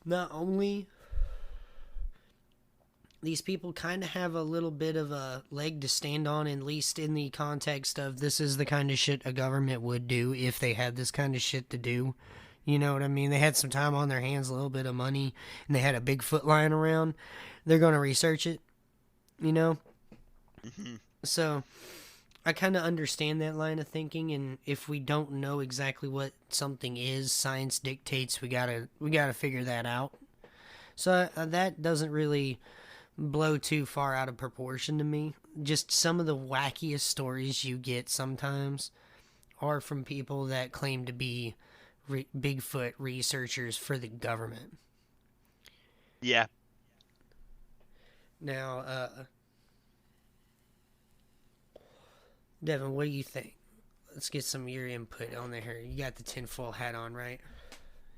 not only these people kind of have a little bit of a leg to stand on, at least in the context of this is the kind of shit a government would do if they had this kind of shit to do. You know what I mean? They had some time on their hands, a little bit of money, and they had a Bigfoot lying around. They're going to research it, you know? Mm-hmm. So, I kind of understand that line of thinking, and if we don't know exactly what something is, science dictates we gotta figure that out. So, that doesn't really blow too far out of proportion to me. Just some of the wackiest stories you get sometimes are from people that claim to be Bigfoot researchers for the government. Yeah. Now, Devin, what do you think? Let's get some of your input on there. You got the tinfoil hat on, right?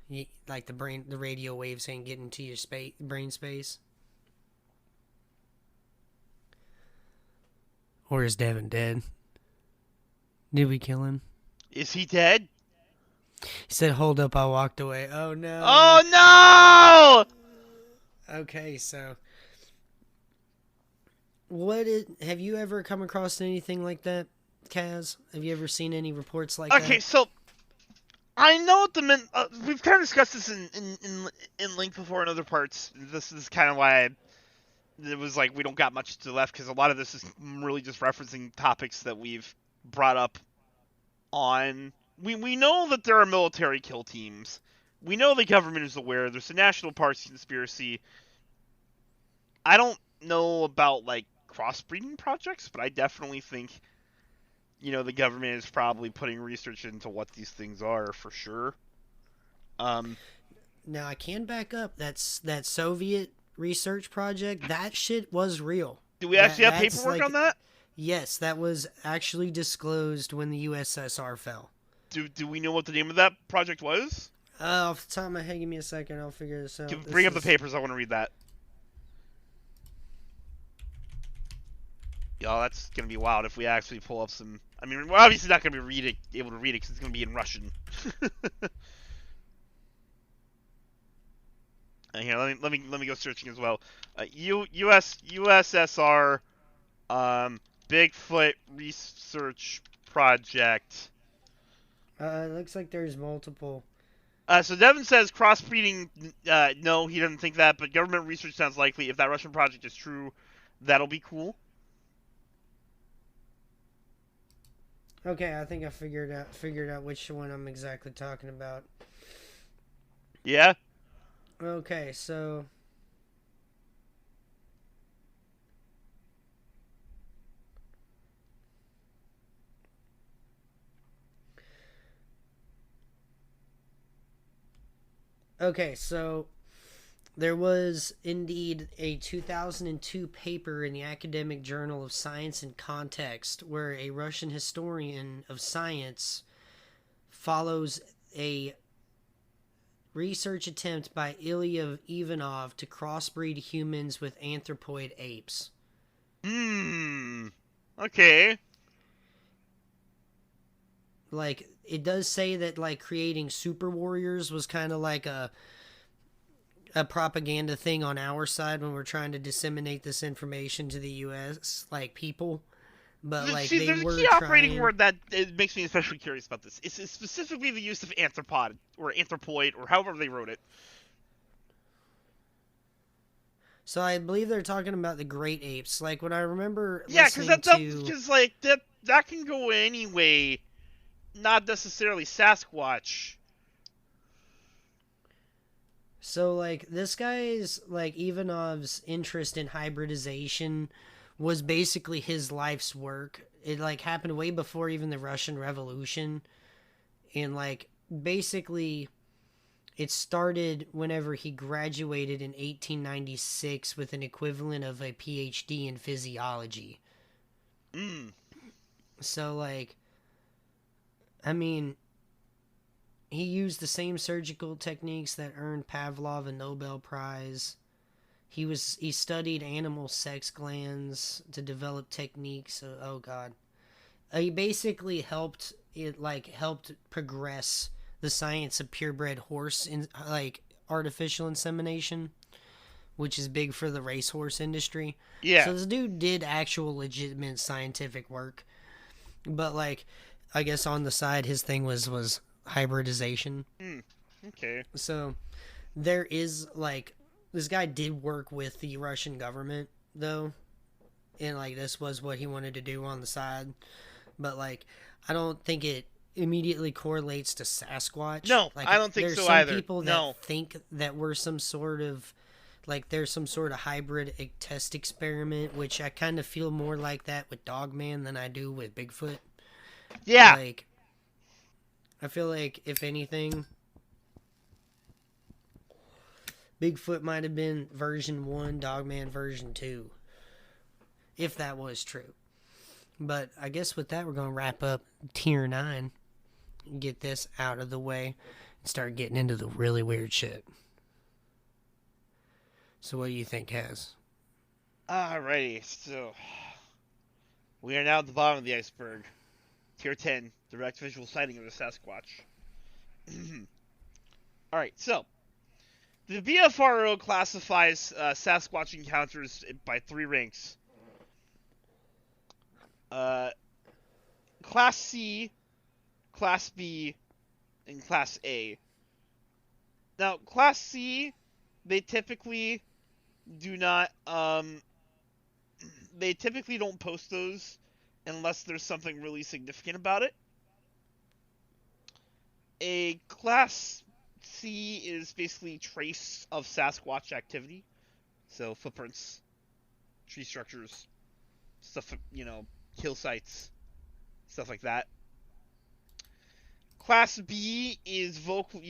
You, like the radio waves ain't getting to your brain space? Or is Devin dead? Did we kill him? Is he dead? He said, hold up, I walked away. Oh, no. Oh, no! Okay, so have you ever come across anything like that, Kaz? Have you ever seen any reports like that? Okay, so I know we've kind of discussed this in Link before in other parts. This is kind of why it was like we don't got much to left, because a lot of this is really just referencing topics that we've brought up on. We know that there are military kill teams. We know the government is aware. There's a national parks conspiracy. I don't know about like crossbreeding projects, but I definitely think the government is probably putting research into what these things are for sure. Now I can back up. That Soviet research project. That shit was real. Do we actually have That's paperwork like, on that? Yes, that was actually disclosed when the USSR fell. Do we know what the name of that project was? Off the top of my head, give me a second. I'll figure this out. Bring up the papers. I want to read that. Yo, that's gonna be wild if we actually pull up some. I mean, we're obviously not gonna be able to read it because it's gonna be in Russian. Here, let me go searching as well. USSR Bigfoot Research Project. It looks like there's multiple. So Devin says crossbreeding. No, he doesn't think that, but government research sounds likely. If that Russian project is true, that'll be cool. Okay, I think I figured out which one I'm exactly talking about. Yeah. Okay, so there was indeed a 2002 paper in the Academic Journal of Science and Context where a Russian historian of science follows a research attempt by Ilya Ivanov to crossbreed humans with anthropoid apes. Okay. Like, it does say that, like, creating super warriors was kind of like a propaganda thing on our side when we're trying to disseminate this information to the U.S., like, people. But, like, See, there's a key operating word that it makes me especially curious about this. It's specifically the use of anthropod, or anthropoid, or however they wrote it. So I believe they're talking about the great apes. Like, when I remember because listening that can go any way, not necessarily Sasquatch. So, like, this guy's, like, Ivanov's interest in hybridization was basically his life's work. It, like, happened way before even the Russian Revolution. And, like, basically, it started whenever he graduated in 1896 with an equivalent of a PhD in physiology. So, like, I mean, he used the same surgical techniques that earned Pavlov a Nobel Prize. He studied animal sex glands to develop techniques. Oh God, he basically helped progress the science of purebred horse in like artificial insemination, which is big for the racehorse industry. Yeah. So this dude did actual legitimate scientific work, but like, I guess on the side his thing was hybridization. Okay. So there is like, this guy did work with the Russian government though, and like this was what he wanted to do on the side, but like I don't think it immediately correlates to Sasquatch. No, like, I don't think so There's either. some people that think that we're some sort of like there's some sort of hybrid test experiment, which I kind of feel more like that with Dogman than I do with Bigfoot. Yeah. Like, I feel like, if anything, Bigfoot might have been version 1, Dogman version 2. If that was true. But I guess with that, we're going to wrap up Tier 9. Get this out of the way. And start getting into the really weird shit. So what do you think, Kaz? Alrighty, so we are now at the bottom of the iceberg. Tier 10, direct visual sighting of the Sasquatch. Alright, so the BFRO classifies Sasquatch encounters by 3 ranks. Class C, Class B, and Class A. Now, Class C, they typically do not, they typically don't post those unless there's something really significant about it. A Class C is basically trace of Sasquatch activity. So footprints, tree structures, stuff, kill sites, stuff like that. Class B is vocal,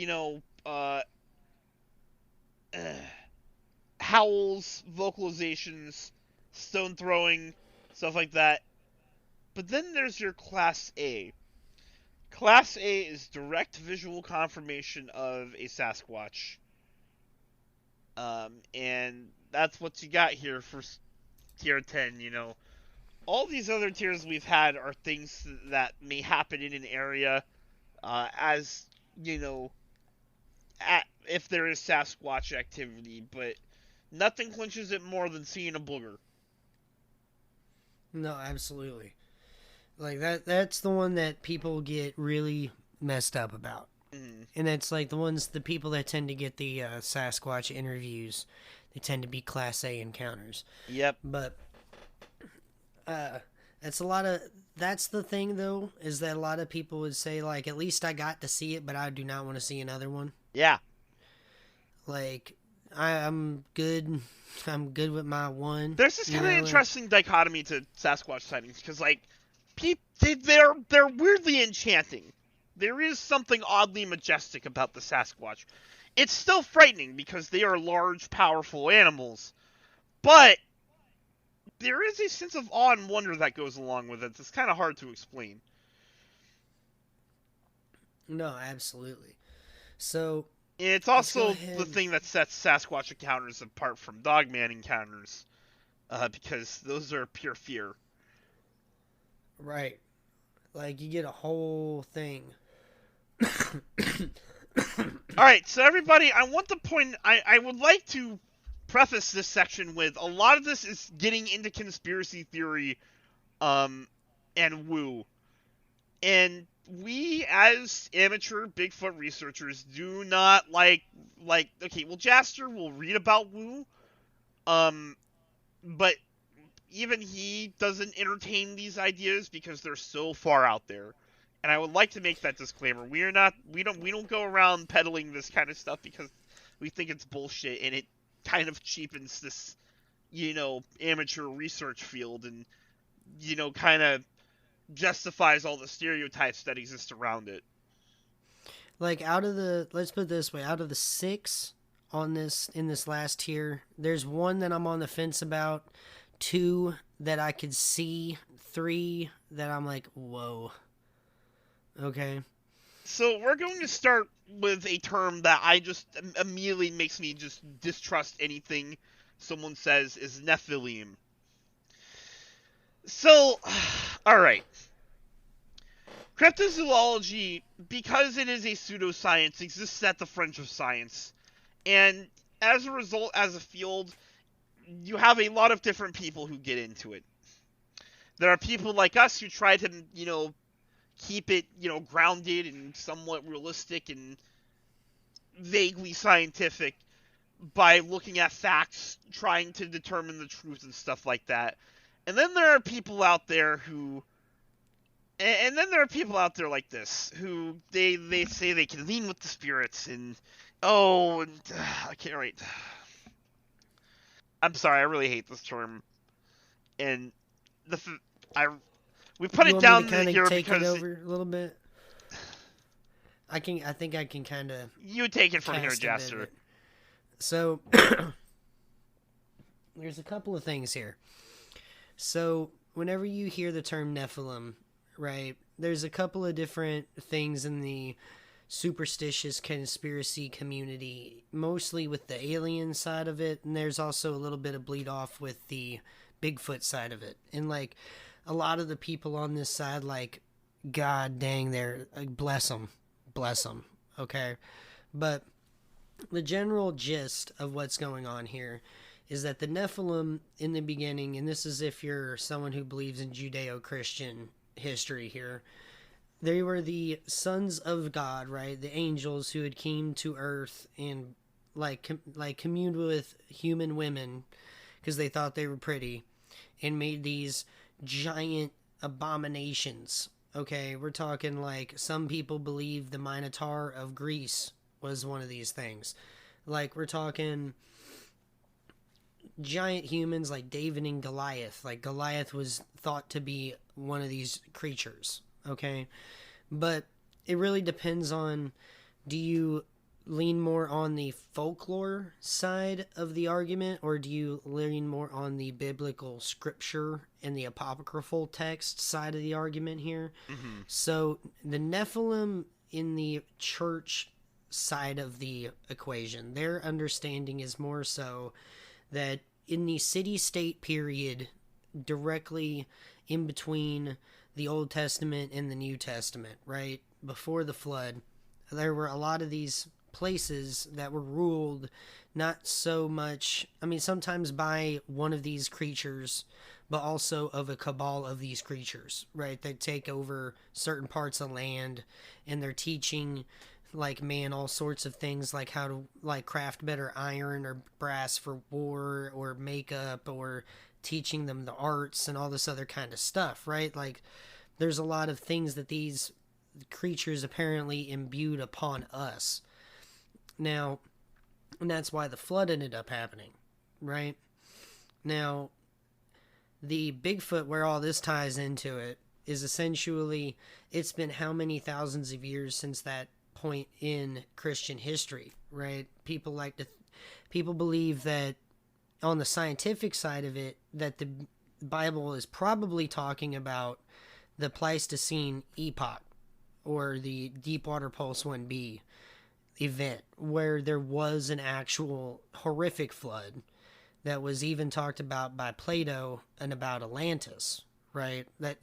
howls, vocalizations, stone throwing, stuff like that. But then there's your Class A. Class A is direct visual confirmation of a Sasquatch. And that's what you got here for tier 10, All these other tiers we've had are things that may happen in an area, as, if there is Sasquatch activity, but nothing clinches it more than seeing a booger. No, absolutely. Like that's the one that people get really messed up about. And it's like the people that tend to get the Sasquatch interviews, they tend to be Class A encounters. Yep. But that's the thing though, is that a lot of people would say, like, at least I got to see it, but I do not want to see another one. Yeah. Like, I'm good with my one. There's this kind of interesting dichotomy to Sasquatch sightings, because, like, they're weirdly enchanting. There is something oddly majestic about the Sasquatch. It's still frightening because they are large, powerful animals, but there is a sense of awe and wonder that goes along with it. It's kind of hard to explain. No, absolutely. So it's also the thing that sets Sasquatch encounters apart from Dogman encounters, because those are pure fear. Right. Like, you get a whole thing. Alright, so everybody, I want to point... I would like to preface this section with, a lot of this is getting into conspiracy theory, and woo. And we, as amateur Bigfoot researchers, do not okay, well, Jaster will read about woo, but even he doesn't entertain these ideas because they're so far out there. And I would like to make that disclaimer. We don't go around peddling this kind of stuff because we think it's bullshit and it kind of cheapens this, amateur research field and, kind of justifies all the stereotypes that exist around it. Like, let's put it this way, out of the 6 in this last tier, there's 1 that I'm on the fence about, 2 that I could see, 3 that I'm like, whoa. Okay. So we're going to start with a term that I just immediately makes me just distrust anything someone says is Nephilim. So, alright. Cryptozoology, because it is a pseudoscience, exists at the fringe of science. And as a result, as a field, you have a lot of different people who get into it. There are people like us who try to, keep it, grounded and somewhat realistic and vaguely scientific by looking at facts, trying to determine the truth and stuff like that. And then there are people out there like this, who they say they can lean with the spirits and, I can't write. I'm sorry, I really hate this term. And we put it down here take because it over a little bit. I think I can kind of. You take it from here, Jaster. So there's a couple of things here. So whenever you hear the term Nephilim, right? There's a couple of different things in the superstitious conspiracy community, mostly with the alien side of it, and there's also a little bit of bleed off with the Bigfoot side of it. And like a lot of the people on this side, like, God dang, they're bless them, okay? But the general gist of what's going on here is that the Nephilim in the beginning, and this is if you're someone who believes in Judeo-Christian history here, they were the sons of God, right? The angels who had came to earth and communed with human women because they thought they were pretty and made these giant abominations. Okay, we're talking like some people believe the Minotaur of Greece was one of these things. Like, we're talking giant humans like David and Goliath. Like, Goliath was thought to be one of these creatures. okay? But it really depends on, do you lean more on the folklore side of the argument, or do you lean more on the biblical scripture and the apocryphal text side of the argument here? Mm-hmm. So the Nephilim in the church side of the equation, their understanding is more so that in the city-state period, directly in between the Old Testament and the New Testament, right? Before the flood, there were a lot of these places that were ruled not so much, I mean, sometimes by one of these creatures, but also of a cabal of these creatures, right? They take over certain parts of land, and they're teaching, like, man, all sorts of things, like how to, like, craft better iron or brass for war or makeup, or teaching them the arts and all this other kind of stuff, right? Like, there's a lot of things that these creatures apparently imbued upon us. Now, and that's why the flood ended up happening, right? Now, the Bigfoot, where all this ties into it, is essentially, it's been how many thousands of years since that point in Christian history, right? People believe that on the scientific side of it, that the Bible is probably talking about the Pleistocene epoch, or the Deepwater Pulse 1b event, where there was an actual horrific flood that was even talked about by Plato and about Atlantis, right? That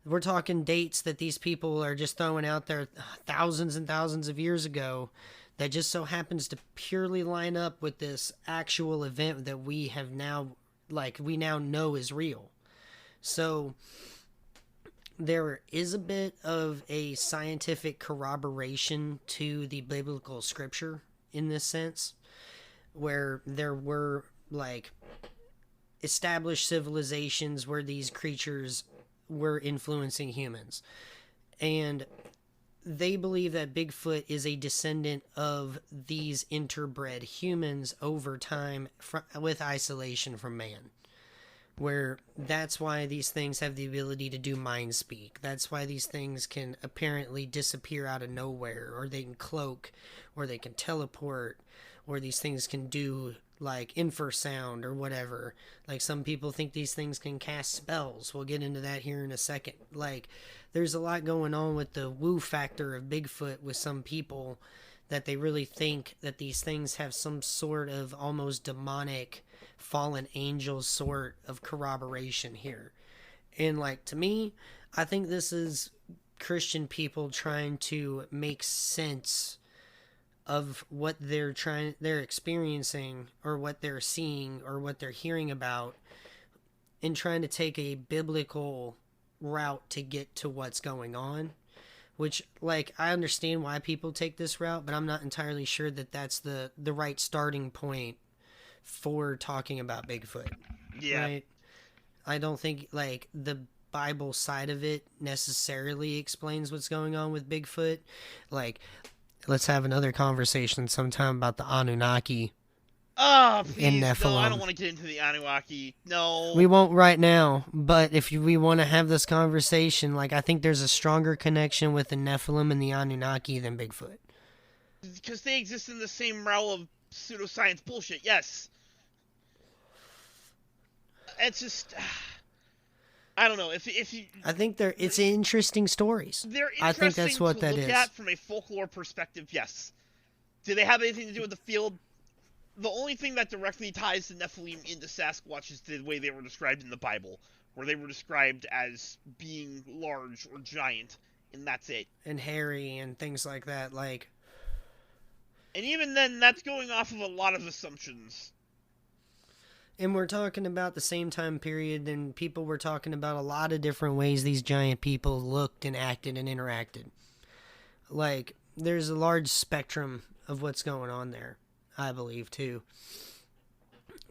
we're talking dates that these people are just throwing out there thousands and thousands of years ago, that just so happens to purely line up with this actual event that we have now, like, we now know is real. So there is a bit of a scientific corroboration to the biblical scripture in this sense, where there were, like, established civilizations where these creatures were influencing humans. And they believe that Bigfoot is a descendant of these interbred humans over time with isolation from man. Where that's why these things have the ability to do mind speak. That's why these things can apparently disappear out of nowhere, or they can cloak, or they can teleport, or these things can do, like, infrasound or whatever. Like, some people think these things can cast spells. We'll get into that here in a second. Like, there's a lot going on with the woo factor of Bigfoot with some people, that they really think that these things have some sort of almost demonic fallen angel sort of corroboration here. And, like, to me, I think this is Christian people trying to make sense of what they're experiencing, or what they're seeing, or what they're hearing about, and trying to take a biblical route to get to what's going on. Which, like, I understand why people take this route, but I'm not entirely sure that that's the right starting point for talking about Bigfoot. Yeah. Right? I don't think, like, the Bible side of it necessarily explains what's going on with Bigfoot. Like, let's have another conversation sometime about the Anunnaki. Oh, In please, Nephilim. no, I don't want to get into the Anunnaki. No. We won't right now, but if we want to have this conversation, like, I think there's a stronger connection with the Nephilim and the Anunnaki than Bigfoot. Because they exist in the same realm of pseudoscience bullshit, yes. It's just, I don't know, if you... I think it's interesting stories. They're interesting I think that's what to that look is. at from a folklore perspective, yes. Do they have anything to do with the field? The only thing that directly ties the Nephilim into Sasquatch is the way they were described in the Bible, where they were described as being large or giant, and that's it. And hairy and things like that, like... And even then, that's going off of a lot of assumptions. And we're talking about the same time period, and people were talking about a lot of different ways these giant people looked and acted and interacted. Like, there's a large spectrum of what's going on there, I believe, too.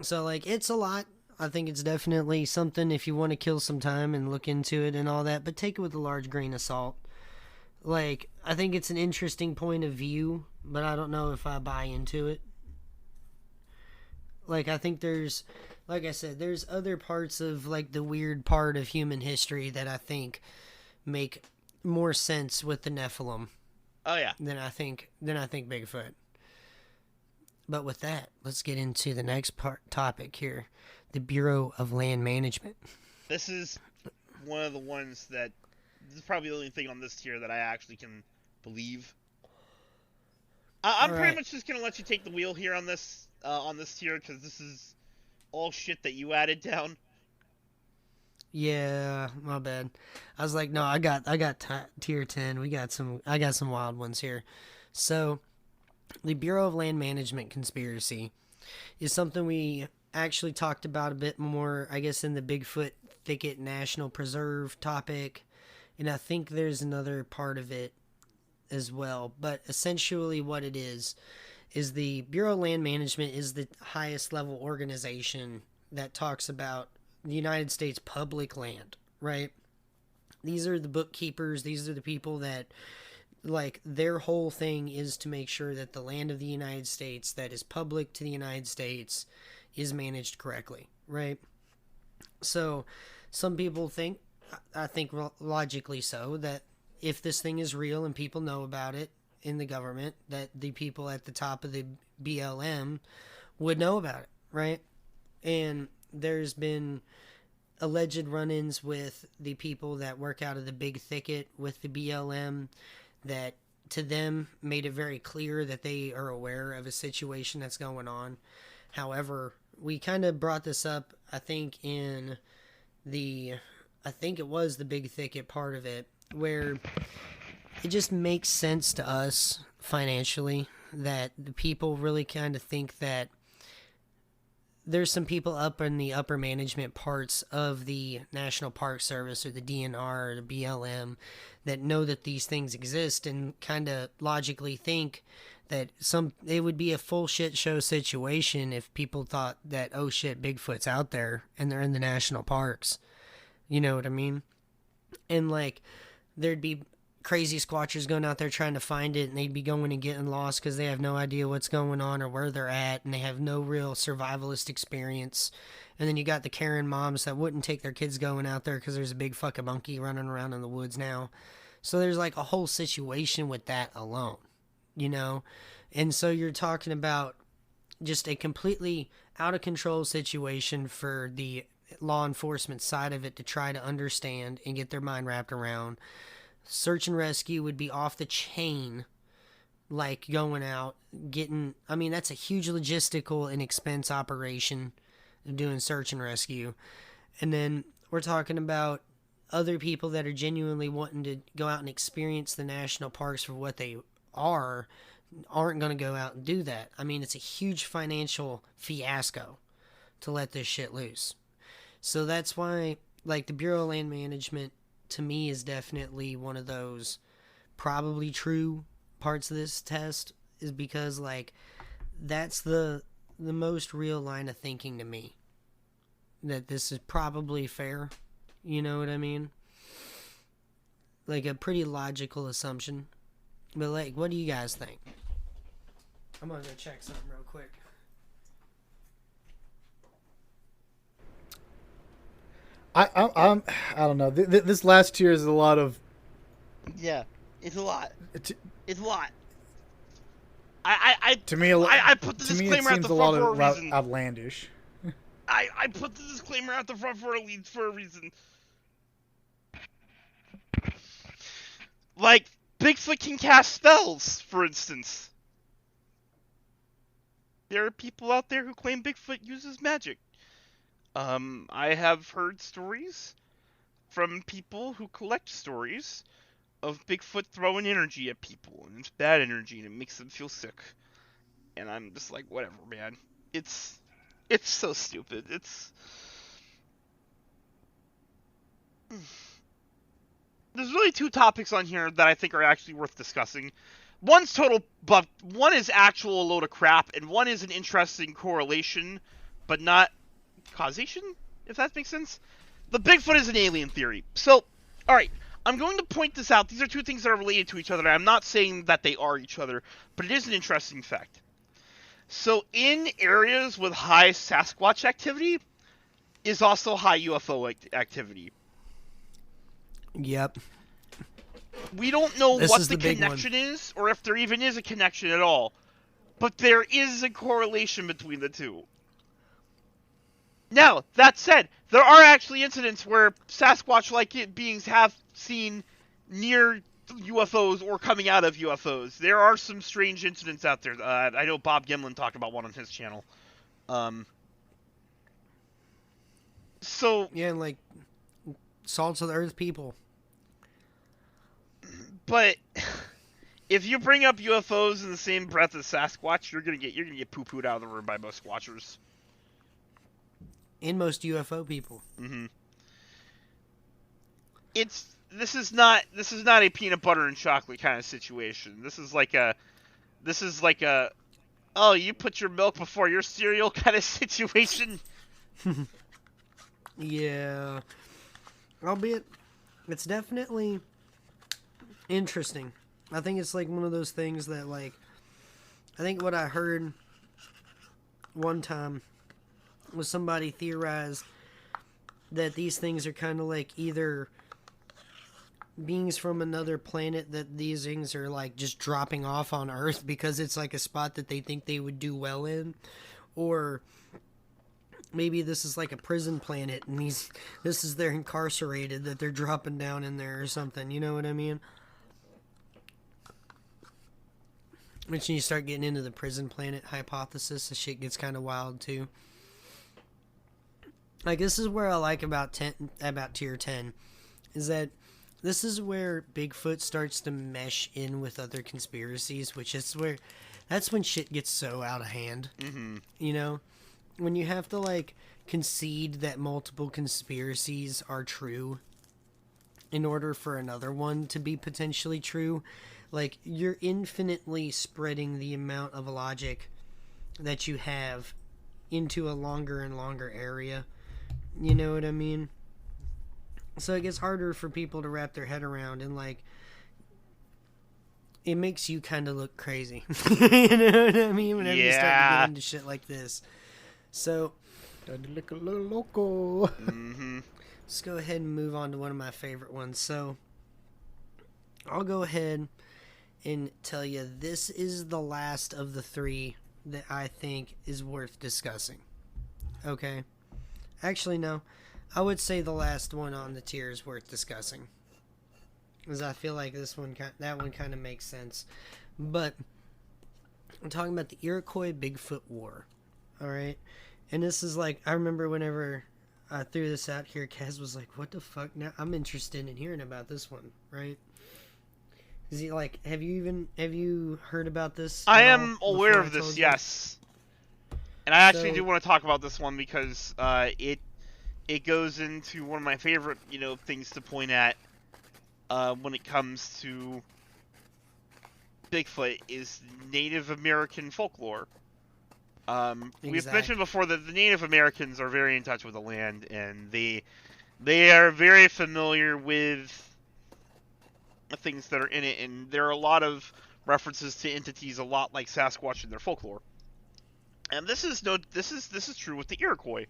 So, like, it's a lot. I think it's definitely something if you want to kill some time and look into it and all that, but take it with a large grain of salt. Like, I think it's an interesting point of view, but I don't know if I buy into it. Like, I think there's, like I said, there's other parts of, like, the weird part of human history that I think make more sense with the Nephilim Oh yeah. than I think Bigfoot. But with that, let's get into the next topic here, the Bureau of Land Management. This is one of the ones that this is probably the only thing on this tier that I actually can believe. I'm pretty much just gonna let you take the wheel here on this tier because this is all shit that you added down. Yeah, my bad. I was like, no, I got tier 10. I got some wild ones here. So, the Bureau of Land Management conspiracy is something we actually talked about a bit more, I guess, in the Bigfoot Thicket National Preserve topic. And I think there's another part of it as well. But essentially what it is the Bureau of Land Management is the highest level organization that talks about the United States public land, right? These are the bookkeepers. These are the people that, like, their whole thing is to make sure that the land of the United States that is public to the United States is managed correctly, right? So some people think, I think logically so, that if this thing is real and people know about it in the government, that the people at the top of the BLM would know about it, right? And there's been alleged run-ins with the people that work out of the big thicket with the BLM that to them made it very clear that they are aware of a situation that's going on. However, we kind of brought this up, I think it was the big thicket part of it, where it just makes sense to us financially that the people really kind of think that there's some people up in the upper management parts of the National Park Service or the DNR or the BLM that know that these things exist and kind of logically think that it would be a full shit show situation if people thought that, oh shit, Bigfoot's out there and they're in the national parks. You know what I mean? And like, there'd be crazy squatchers going out there trying to find it, and they'd be going and getting lost because they have no idea what's going on or where they're at, and they have no real survivalist experience. And then you got the Karen moms that wouldn't take their kids going out there because there's a big fucking monkey running around in the woods now. So there's like a whole situation with that alone, you know? And so you're talking about just a completely out of control situation for the law enforcement side of it to try to understand and get their mind wrapped around. Search and rescue would be off the chain, like going out, that's a huge logistical and expense operation of doing search and rescue. And then we're talking about other people that are genuinely wanting to go out and experience the national parks for what they aren't going to go out and do that. I mean, it's a huge financial fiasco to let this shit loose. So that's why, like, the Bureau of Land Management, to me, is definitely one of those probably true parts of this test, is because, like, that's the most real line of thinking to me. That this is probably fair. You know what I mean? Like, a pretty logical assumption. But, like, what do you guys think? I'm gonna go check something real quick. I don't know. This last tier is a lot of. Yeah, it's a lot. It's a lot. To me, I put the disclaimer at the front for a reason. Outlandish. I put the disclaimer at the front for a reason. Like, Bigfoot can cast spells, for instance. There are people out there who claim Bigfoot uses magic. I have heard stories from people who collect stories of Bigfoot throwing energy at people, and it's bad energy, and it makes them feel sick. And I'm just like, whatever, man. It's so stupid. There's really two topics on here that I think are actually worth discussing. One's total, but one is actual load of crap, and one is an interesting correlation, but not causation, if that makes sense. The Bigfoot is an alien theory. So, alright, I'm going to point this out. These are two things that are related to each other. I'm not saying that they are each other, but it is an interesting fact. So, in areas with high Sasquatch activity is also high UFO activity. Yep. We don't know This what is the the big one. connection is, or if there even is a connection at all. But there is a correlation between the two. Now, that said, there are actually incidents where Sasquatch-like beings have seen near UFOs or coming out of UFOs. There are some strange incidents out there. I know Bob Gimlin talked about one on his channel. So Yeah, and like salts of the earth people. but if you bring up UFOs in the same breath as Sasquatch, you're gonna get poo-pooed out of the room by most Squatchers. And most UFO people. Mm-hmm. This is not a peanut butter and chocolate kind of situation. This is like a oh, you put your milk before your cereal kind of situation. Yeah. Albeit, it's definitely interesting. I think it's like one of those things that, like, I think what I heard one time was somebody theorized that these things are kind of like either beings from another planet, that these things are like just dropping off on Earth because it's like a spot that they think they would do well in, or maybe this is like a prison planet and this is they're incarcerated, that they're dropping down in there or something, you know what I mean? Which when you start getting into the prison planet hypothesis, the shit gets kind of wild too. Like, this is where I like about tier 10, is that this is where Bigfoot starts to mesh in with other conspiracies, which is where, that's when shit gets so out of hand. Mm-hmm. You know? When you have to, like, concede that multiple conspiracies are true in order for another one to be potentially true, like, you're infinitely spreading the amount of logic that you have into a longer and longer area. You know what I mean? So it gets harder for people to wrap their head around, and, like, it makes you kind of look crazy. You know what I mean? Whenever you start to get into shit like this. So, look a little loco. Mm-hmm. Let's go ahead and move on to one of my favorite ones. So, I'll go ahead and tell you this is the last of the three that I think is worth discussing. Okay? Actually, no. I would say the last one on the tier is worth discussing, because I feel like that one kind of makes sense. But I'm talking about the Iroquois Bigfoot War. All right, and this is like, I remember whenever I threw this out here, Kaz was like, "What the fuck?" Now I'm interested in hearing about this one. Right? Is he like? Have you heard about this? I am aware of this. Yes, and I actually do want to talk about this one because it goes into one of my favorite, things to point at when it comes to Bigfoot is Native American folklore. We've mentioned before that the Native Americans are very in touch with the land, and they are very familiar with the things that are in it, and there are a lot of references to entities a lot like Sasquatch in their folklore. And this is true with the Iroquois.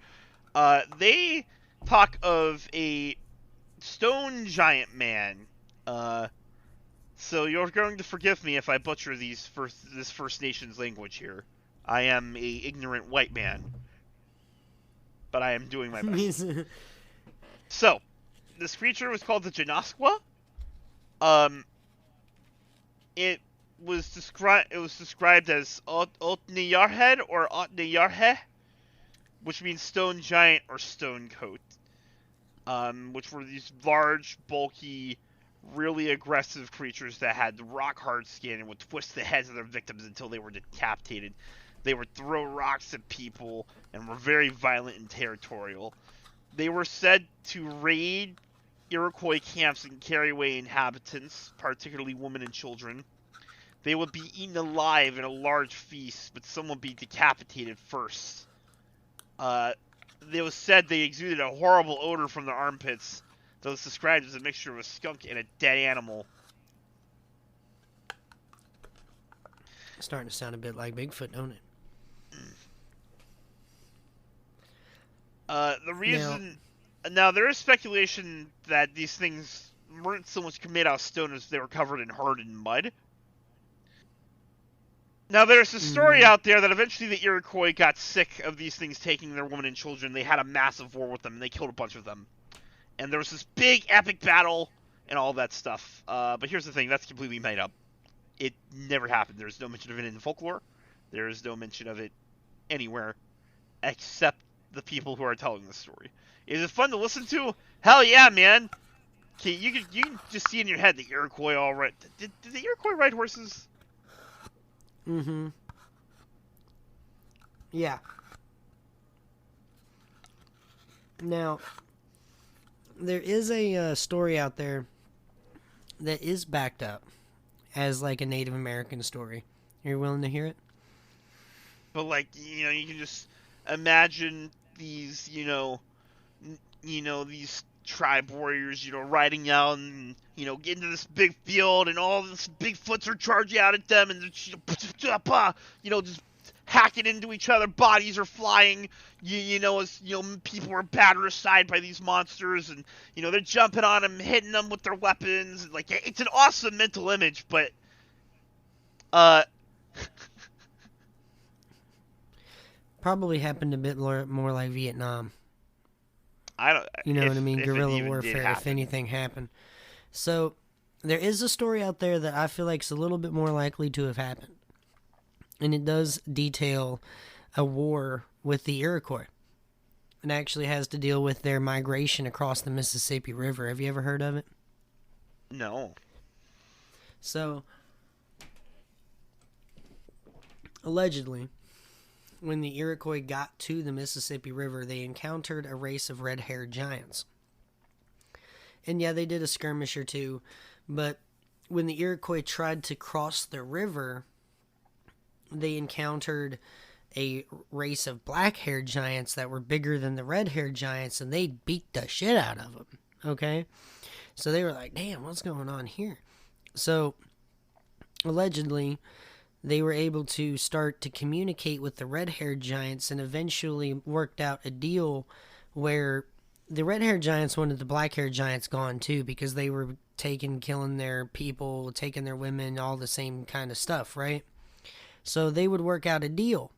They talk of a stone giant man. So you're going to forgive me if I butcher this First Nations language here. I am a ignorant white man, but I am doing my best. So, this creature was called the Janasqua. It was described as Otniyarhead or Otniyarhe, which means stone giant or stone coat, which were these large, bulky, really aggressive creatures that had rock hard skin and would twist the heads of their victims until they were decapitated. They would throw rocks at people and were very violent and territorial. They were said to raid Iroquois camps and carry away inhabitants, particularly women and children. They would be eaten alive in a large feast, but some would be decapitated first. It was said they exuded a horrible odor from their armpits that was described as a mixture of a skunk and a dead animal. Starting to sound a bit like Bigfoot, don't it? The reason... Now, there is speculation that these things weren't so much made out of stone as they were covered in hardened mud. Now, there's a story out there that eventually the Iroquois got sick of these things taking their women and children. They had a massive war with them, and they killed a bunch of them. And there was this big, epic battle and all that stuff. But here's the thing, that's completely made up. It never happened. There's no mention of it in folklore. There is no mention of it anywhere except the people who are telling the story. Is it fun to listen to? Hell yeah, man! Okay, you can just see in your head the Iroquois all right. Did the Iroquois ride horses? Mm-hmm. Yeah. Now, there is a story out there that is backed up as like a Native American story. Are you willing to hear it? But like, you can just imagine these, these tribe warriors, riding out and, get into this big field and all these Bigfoots are charging out at them and they're, just hacking into each other. Bodies are flying, as, people are battered aside by these monsters and, they're jumping on them, hitting them with their weapons. Like, it's an awesome mental image, but, probably happened a bit more like Vietnam. I don't. You know if, what I mean? if Guerrilla warfare, if anything happened. So, there is a story out there that I feel like is a little bit more likely to have happened. And it does detail a war with the Iroquois. It actually has to deal with their migration across the Mississippi River. Have you ever heard of it? No. So, allegedly, when the Iroquois got to the Mississippi River, they encountered a race of red-haired giants. And yeah, they did a skirmish or two, but when the Iroquois tried to cross the river, they encountered a race of black-haired giants that were bigger than the red-haired giants, and they beat the shit out of them, okay? So they were like, damn, what's going on here? So, allegedly, they were able to start to communicate with the red-haired giants and eventually worked out a deal where the red-haired giants wanted the black-haired giants gone too because they were killing their people, taking their women, all the same kind of stuff, right? So they would work out a deal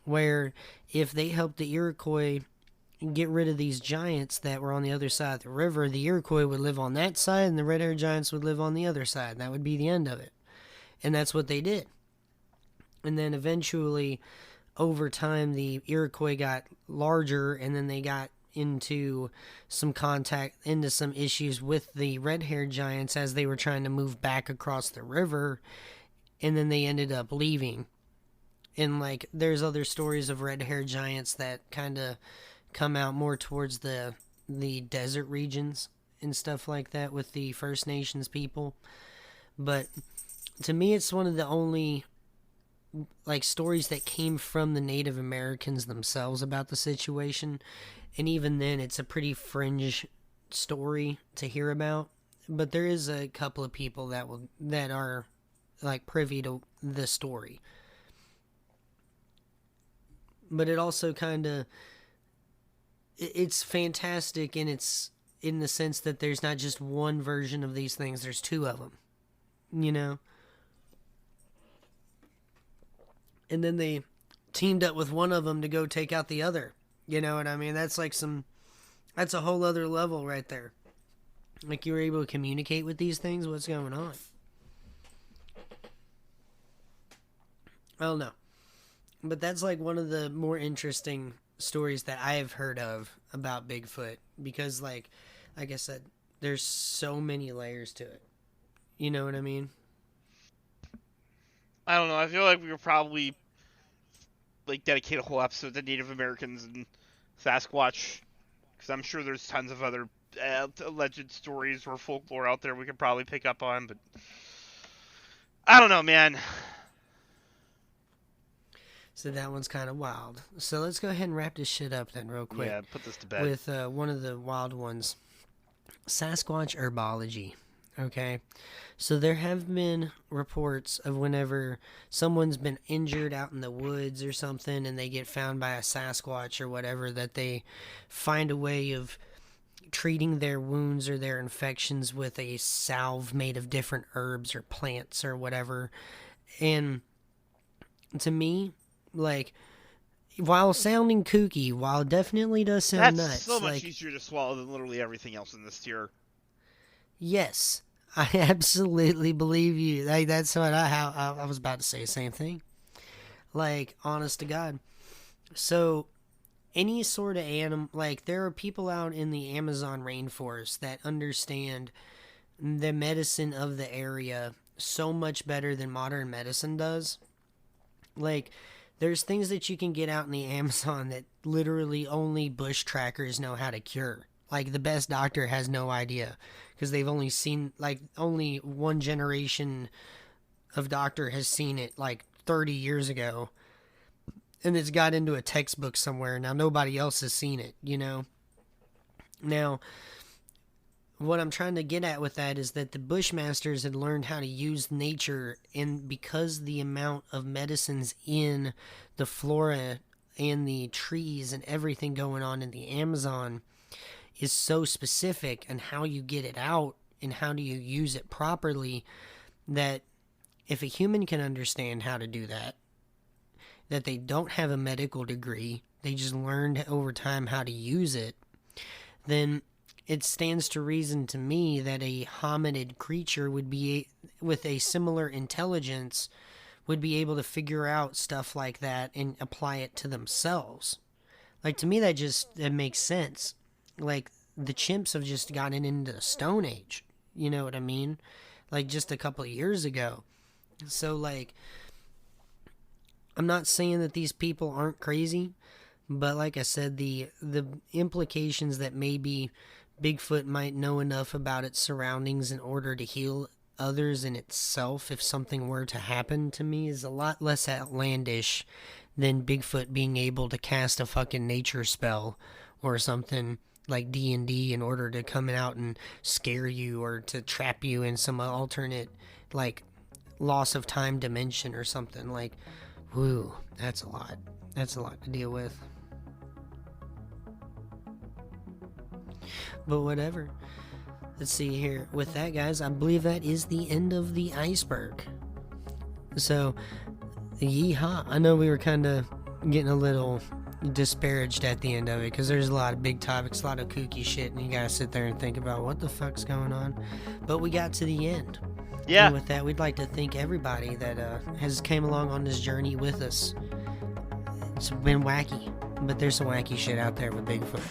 where if they helped the Iroquois get rid of these giants that were on the other side of the river, the Iroquois would live on that side and the red-haired giants would live on the other side. And that would be the end of it. And that's what they did. And then eventually, over time, the Iroquois got larger, and then they got into some issues with the red-haired giants as they were trying to move back across the river, and then they ended up leaving. And, like, there's other stories of red-haired giants that kind of come out more towards the desert regions and stuff like that with the First Nations people. But to me, it's one of the only stories that came from the Native Americans themselves about the situation, and even then it's a pretty fringe story to hear about, but there is a couple of people that are privy to the story. But it also it's fantastic, and it's in the sense that there's not just one version of these things, there's two of them, and then they teamed up with one of them to go take out the other. You know what I mean? That's that's a whole other level right there. Like, you were able to communicate with these things? What's going on? I don't know. But that's one of the more interesting stories that I have heard of about Bigfoot. Because like I said, there's so many layers to it. You know what I mean? I don't know. I feel like we could probably dedicate a whole episode to Native Americans and Sasquatch, because I'm sure there's tons of other alleged stories or folklore out there we could probably pick up on. But I don't know, man. So that one's kind of wild. So let's go ahead and wrap this shit up then real quick. Yeah, put this to bed. With one of the wild ones, Sasquatch herbology. Okay, so there have been reports of whenever someone's been injured out in the woods or something and they get found by a Sasquatch or whatever, that they find a way of treating their wounds or their infections with a salve made of different herbs or plants or whatever. And to me, like, while sounding kooky, while it definitely does sound That's nuts, so much like, easier to swallow than literally everything else in this tier. yes, I absolutely believe you. Like, that's what I was about to say the same thing. Like, honest to God. So, any sort of animal, like, there are people out in the Amazon rainforest that understand the medicine of the area so much better than modern medicine does. Like, there's things that you can get out in the Amazon that literally only bush trackers know how to cure. Like, the best doctor has no idea because they've only seen, like, only one generation of doctor has seen it, like, 30 years ago. And it's got into a textbook somewhere. Now, nobody else has seen it, you know? Now, what I'm trying to get at with that is that the Bushmasters had learned how to use nature, and because the amount of medicines in the flora and the trees and everything going on in the Amazon is so specific, and how you get it out and how do you use it properly, that if a human can understand how to do that they don't have a medical degree, they just learned over time how to use it, then it stands to reason to me that a hominid creature would be, with a similar intelligence, would be able to figure out stuff like that and apply it to themselves. Like, to me, that makes sense. Like, the chimps have just gotten into the Stone Age. You know what I mean? Like, just a couple of years ago. So, like, I'm not saying that these people aren't crazy, but like I said, the implications that maybe Bigfoot might know enough about its surroundings in order to heal others and itself if something were to happen to me is a lot less outlandish than Bigfoot being able to cast a fucking nature spell or something like D&D in order to come out and scare you or to trap you in some alternate, like, loss of time dimension or something. Like, whew, that's a lot. That's a lot to deal with. But whatever. Let's see here. With that, guys, I believe that is the end of the iceberg. So, yeehaw. I know we were kind of getting a little disparaged at the end of it because there's a lot of big topics, a lot of kooky shit, and you gotta sit there and think about what the fuck's going on. But we got to the end. Yeah. And with that, we'd like to thank everybody that has came along on this journey with us. It's been wacky, but there's some wacky shit out there with Bigfoot.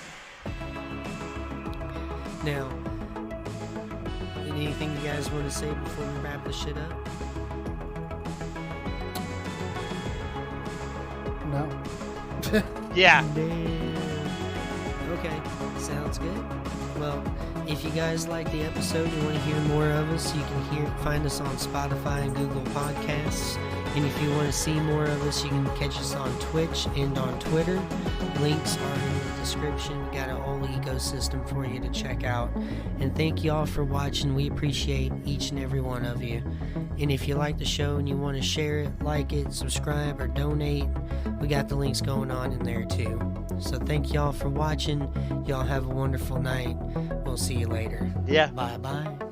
Now, anything you guys want to say before we wrap this shit up? No. Yeah. Damn. Okay, sounds good. Well, if you guys like the episode and want to hear more of us, you can find us on Spotify and Google Podcasts. And if you want to see more of us, you can catch us on Twitch and on Twitter. Links are in the description. We got a whole ecosystem for you to check out. And thank you all for watching. We appreciate each and every one of you. And if you like the show and you want to share it, like it, subscribe, or donate, we got the links going on in there too. So thank y'all for watching. Y'all have a wonderful night. We'll see you later. Yeah. Bye-bye.